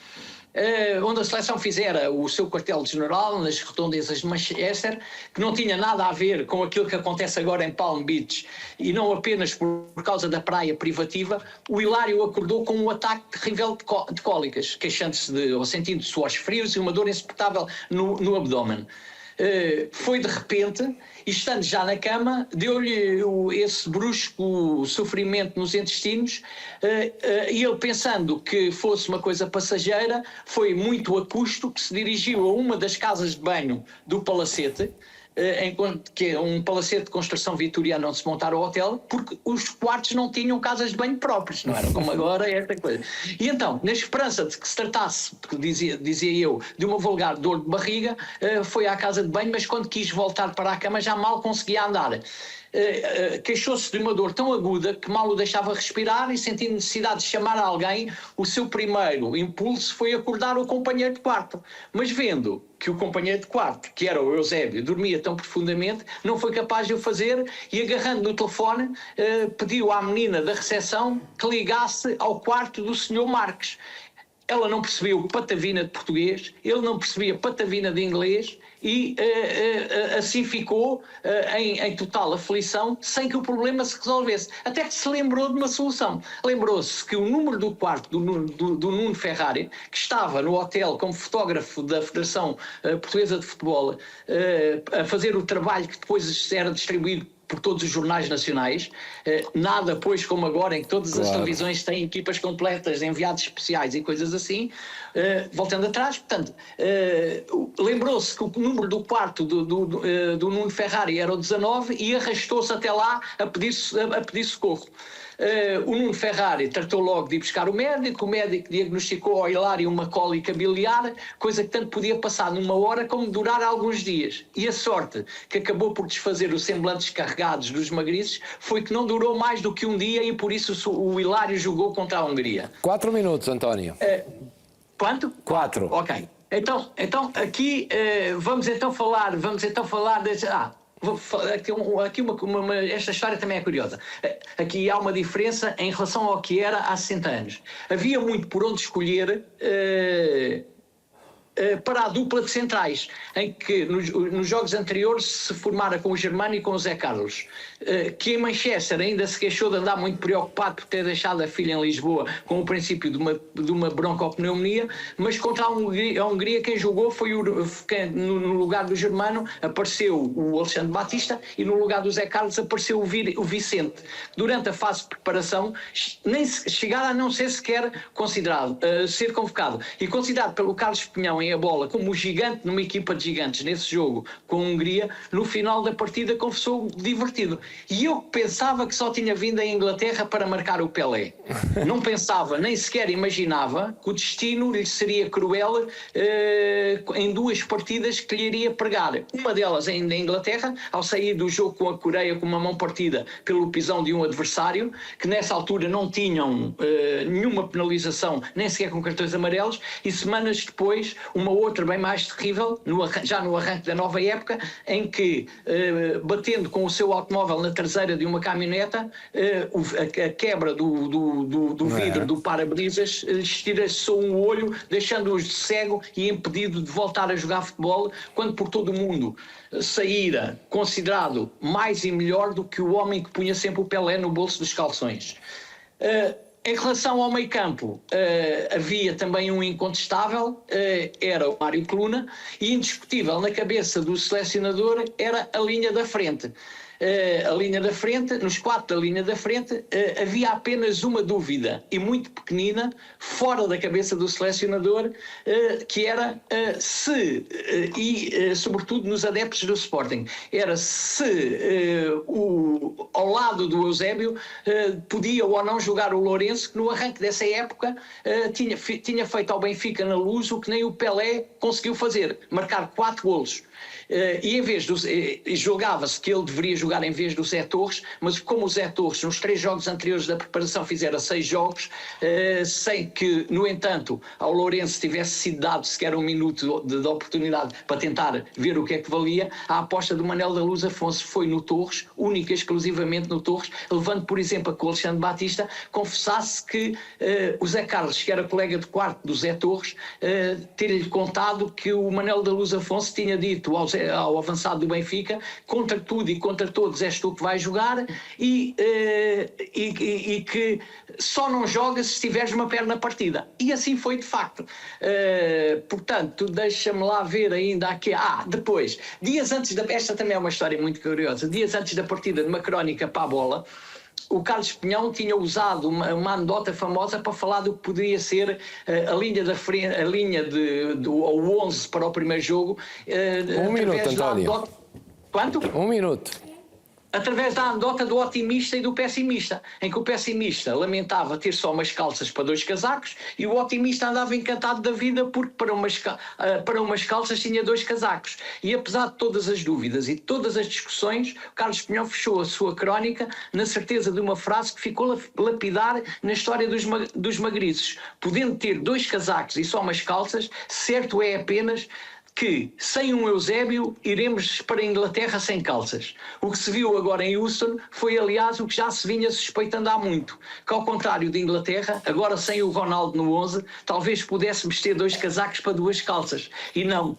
Speaker 9: onde a seleção fizera o seu quartel-general nas redondezas de Manchester, que não tinha nada a ver com aquilo que acontece agora em Palm Beach, e não apenas por causa da praia privativa, o Hilário acordou com um ataque terrível de cólicas, queixando-se ou sentindo suores frios e uma dor insuportável no abdômen. Foi de repente, e estando já na cama, deu-lhe esse brusco sofrimento nos intestinos, e ele, pensando que fosse uma coisa passageira, foi muito a custo que se dirigiu a uma das casas de banho do Palacete, que é um palacete de construção vitoriana onde se montaram o hotel, porque os quartos não tinham casas de banho próprios, não era como agora esta coisa. E então, na esperança de que se tratasse, dizia eu, de uma vulgar dor de barriga, foi à casa de banho, mas quando quis voltar para a cama já mal conseguia andar. Queixou-se de uma dor tão aguda que mal o deixava respirar, e sentindo necessidade de chamar a alguém, o seu primeiro impulso foi acordar o companheiro de quarto, mas vendo que o companheiro de quarto, que era o Eusébio, dormia tão profundamente, não foi capaz de o fazer, e agarrando no telefone pediu à menina da recepção que ligasse ao quarto do Sr. Marques. Ela não percebeu patavina de português, ele não percebia patavina de inglês, e assim ficou em total aflição, sem que o problema se resolvesse. Até que se lembrou de uma solução. Lembrou-se que o número do quarto do Nuno Ferrari, que estava no hotel como fotógrafo da Federação Portuguesa de Futebol, a fazer o trabalho que depois era distribuído por todos os jornais nacionais, nada, pois, como agora, em que todas as televisões têm equipas completas, enviados especiais e coisas assim. Voltando atrás, portanto, lembrou-se que o número do quarto do Nuno Ferrari era o 19 e arrastou-se até lá a pedir socorro. O Nuno Ferrari tratou logo de ir buscar o médico diagnosticou ao Hilário uma cólica biliar, coisa que tanto podia passar numa hora como durar alguns dias. E a sorte que acabou por desfazer os semblantes carregados dos magriços foi que não durou mais do que um dia, e por isso o Hilário jogou contra a Hungria.
Speaker 1: 4 minutos, António.
Speaker 9: Quanto?
Speaker 1: 4.
Speaker 9: Ok. Então aqui vamos então falar esta história também é curiosa. Aqui há uma diferença em relação ao que era há 60 anos. Havia muito por onde escolher para a dupla de centrais, em que nos jogos anteriores se formara com o Germano e com o Zé Carlos, que em Manchester ainda se queixou de andar muito preocupado por ter deixado a filha em Lisboa com o princípio de uma broncopneumonia, mas contra a Hungria quem jogou foi no lugar do Germano apareceu o Alexandre Batista e no lugar do Zé Carlos apareceu o Vicente. Durante a fase de preparação nem chegaram a não ser sequer ser convocado e considerado pelo Carlos Pinhão em A Bola como o gigante numa equipa de gigantes nesse jogo com a Hungria. No final da partida confessou divertido. E eu pensava que só tinha vindo à Inglaterra para marcar o Pelé. Não pensava, nem sequer imaginava que o destino lhe seria cruel em 2 partidas que lhe iria pregar. Uma delas ainda em Inglaterra, ao sair do jogo com a Coreia com uma mão partida pelo pisão de um adversário, que nessa altura não tinham nenhuma penalização, nem sequer com cartões amarelos, e semanas depois uma outra bem mais terrível, já no arranque da nova época, em que, batendo com o seu automóvel na traseira de uma caminhoneta, a quebra do vidro do para-brisas estilhaçou um olho, deixando-os cego e impedido de voltar a jogar futebol, quando por todo o mundo saíra considerado mais e melhor do que o homem que punha sempre o Pelé no bolso dos calções. Em relação ao meio-campo, havia também um incontestável, era o Mário Coluna, e indiscutível na cabeça do selecionador era a linha da frente. A linha da frente, nos 4 da linha da frente, havia apenas uma dúvida, e muito pequenina, fora da cabeça do selecionador, que era sobretudo nos adeptos do Sporting, era se ao lado do Eusébio podia ou não jogar o Lourenço, que no arranque dessa época tinha feito ao Benfica na Luz o que nem o Pelé conseguiu fazer, marcar 4 golos. E em vez julgava-se que ele deveria jogar em vez do Zé Torres, mas como o Zé Torres nos 3 jogos anteriores da preparação fizera 6 jogos, sem que, no entanto, ao Lourenço tivesse sido dado sequer um minuto de oportunidade para tentar ver o que é que valia, a aposta do Manel da Luz Afonso foi no Torres, única e exclusivamente no Torres, levando, por exemplo, a que o Alexandre Batista confessasse que o Zé Carlos, que era colega de quarto do Zé Torres, ter-lhe contado que o Manel da Luz Afonso tinha dito ao avançado do Benfica, contra tudo e contra todos és tu que vais jogar, e que só não jogas se tiveres uma perna partida. E assim foi de facto. Portanto, deixa-me lá ver ainda aqui. Depois, dias antes esta também é uma história muito curiosa, dias antes da partida de uma crónica para a Bola, o Carlos Pinhão tinha usado uma anedota famosa para falar do que poderia ser a linha da frente, a linha o 11 para o primeiro jogo.
Speaker 1: 1 minuto, António.
Speaker 9: Quanto?
Speaker 1: 1 minuto.
Speaker 9: Através da anedota do otimista e do pessimista, em que o pessimista lamentava ter só umas calças para 2 casacos e o otimista andava encantado da vida porque para umas calças tinha 2 casacos. E apesar de todas as dúvidas e de todas as discussões, o Carlos Pinhão fechou a sua crónica na certeza de uma frase que ficou lapidar na história dos magriços. Podendo ter 2 casacos e só umas calças, certo é apenas que, sem um Eusébio, iremos para a Inglaterra sem calças. O que se viu agora em Houston foi, aliás, o que já se vinha suspeitando há muito, que ao contrário de Inglaterra, agora sem o Ronaldo no 11, talvez pudéssemos ter 2 casacos para 2 calças, e não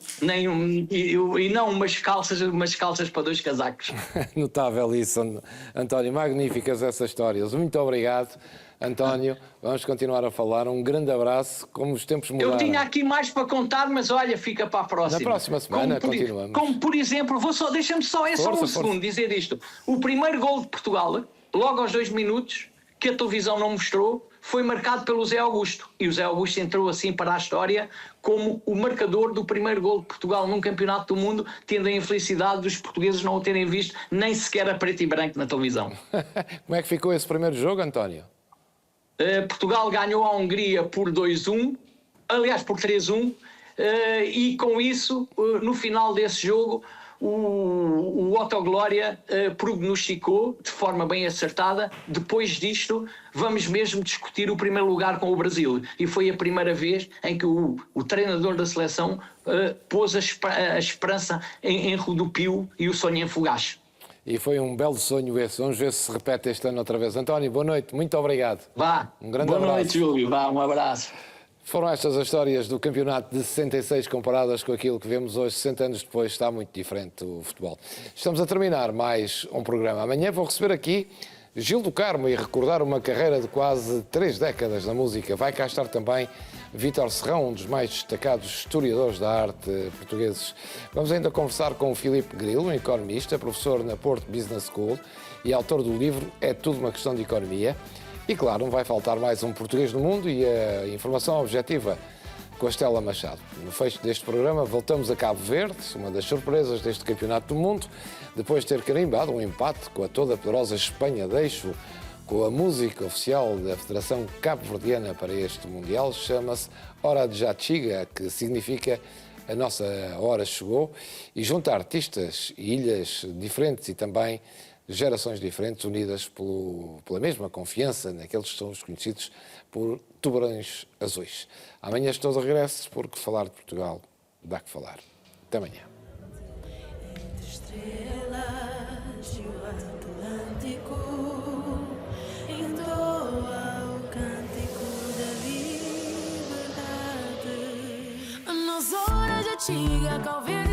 Speaker 9: umas calças para 2 casacos.
Speaker 1: Notável isso, António, magníficas essas histórias. Muito obrigado, António. Vamos continuar a falar. Um grande abraço, como os tempos mudaram.
Speaker 9: Eu tinha aqui mais para contar, mas olha, fica para a próxima.
Speaker 1: Na próxima semana continuamos.
Speaker 9: Como por exemplo, deixa-me só um segundo dizer isto. O primeiro gol de Portugal, logo aos 2 minutos, que a televisão não mostrou, foi marcado pelo Zé Augusto. E o Zé Augusto entrou assim para a história como o marcador do primeiro gol de Portugal num campeonato do mundo, tendo a infelicidade dos portugueses não o terem visto nem sequer a preto e branco na televisão.
Speaker 1: Como é que ficou esse primeiro jogo, António?
Speaker 9: Portugal ganhou a Hungria por 2-1, aliás por 3-1, e com isso, no final desse jogo, o Otto Glória prognosticou de forma bem acertada: depois disto vamos mesmo discutir o primeiro lugar com o Brasil. E foi a primeira vez em que o treinador da seleção pôs a esperança em rodopio e o sonho em fogacho.
Speaker 1: E foi um belo sonho esse. Vamos ver se repete este ano outra vez. António, boa noite. Muito obrigado.
Speaker 9: Vá.
Speaker 1: Um grande abraço.
Speaker 9: Boa noite, Júlio. Vá, um abraço.
Speaker 1: Foram estas as histórias do campeonato de 66 comparadas com aquilo que vemos hoje, 60 anos depois, está muito diferente o futebol. Estamos a terminar mais um programa. Amanhã vou receber aqui Gil do Carmo e recordar uma carreira de quase 3 décadas na música. Vai cá estar também Vítor Serrão, um dos mais destacados historiadores da arte portugueses. Vamos ainda conversar com o Filipe Grilo, um economista, professor na Porto Business School e autor do livro É Tudo Uma Questão de Economia. E claro, não vai faltar mais um português no mundo e a informação objetiva com a Estela Machado. No fecho deste programa voltamos a Cabo Verde, uma das surpresas deste Campeonato do Mundo, depois de ter carimbado um empate com a toda poderosa Espanha. Deixo com a música oficial da Federação Cabo-Verdiana para este Mundial, chama-se Hora de Já Chega, que significa a nossa hora chegou, e junta artistas e ilhas diferentes e também gerações diferentes unidas pela mesma confiança naqueles que são os conhecidos por tubarões azuis. Amanhã estou de regresso porque falar de Portugal dá que falar. Até amanhã.
Speaker 4: Entre estrelas e o Atlântico entoa o cântico da liberdade. A nossa hora já chega, Cabo Verde.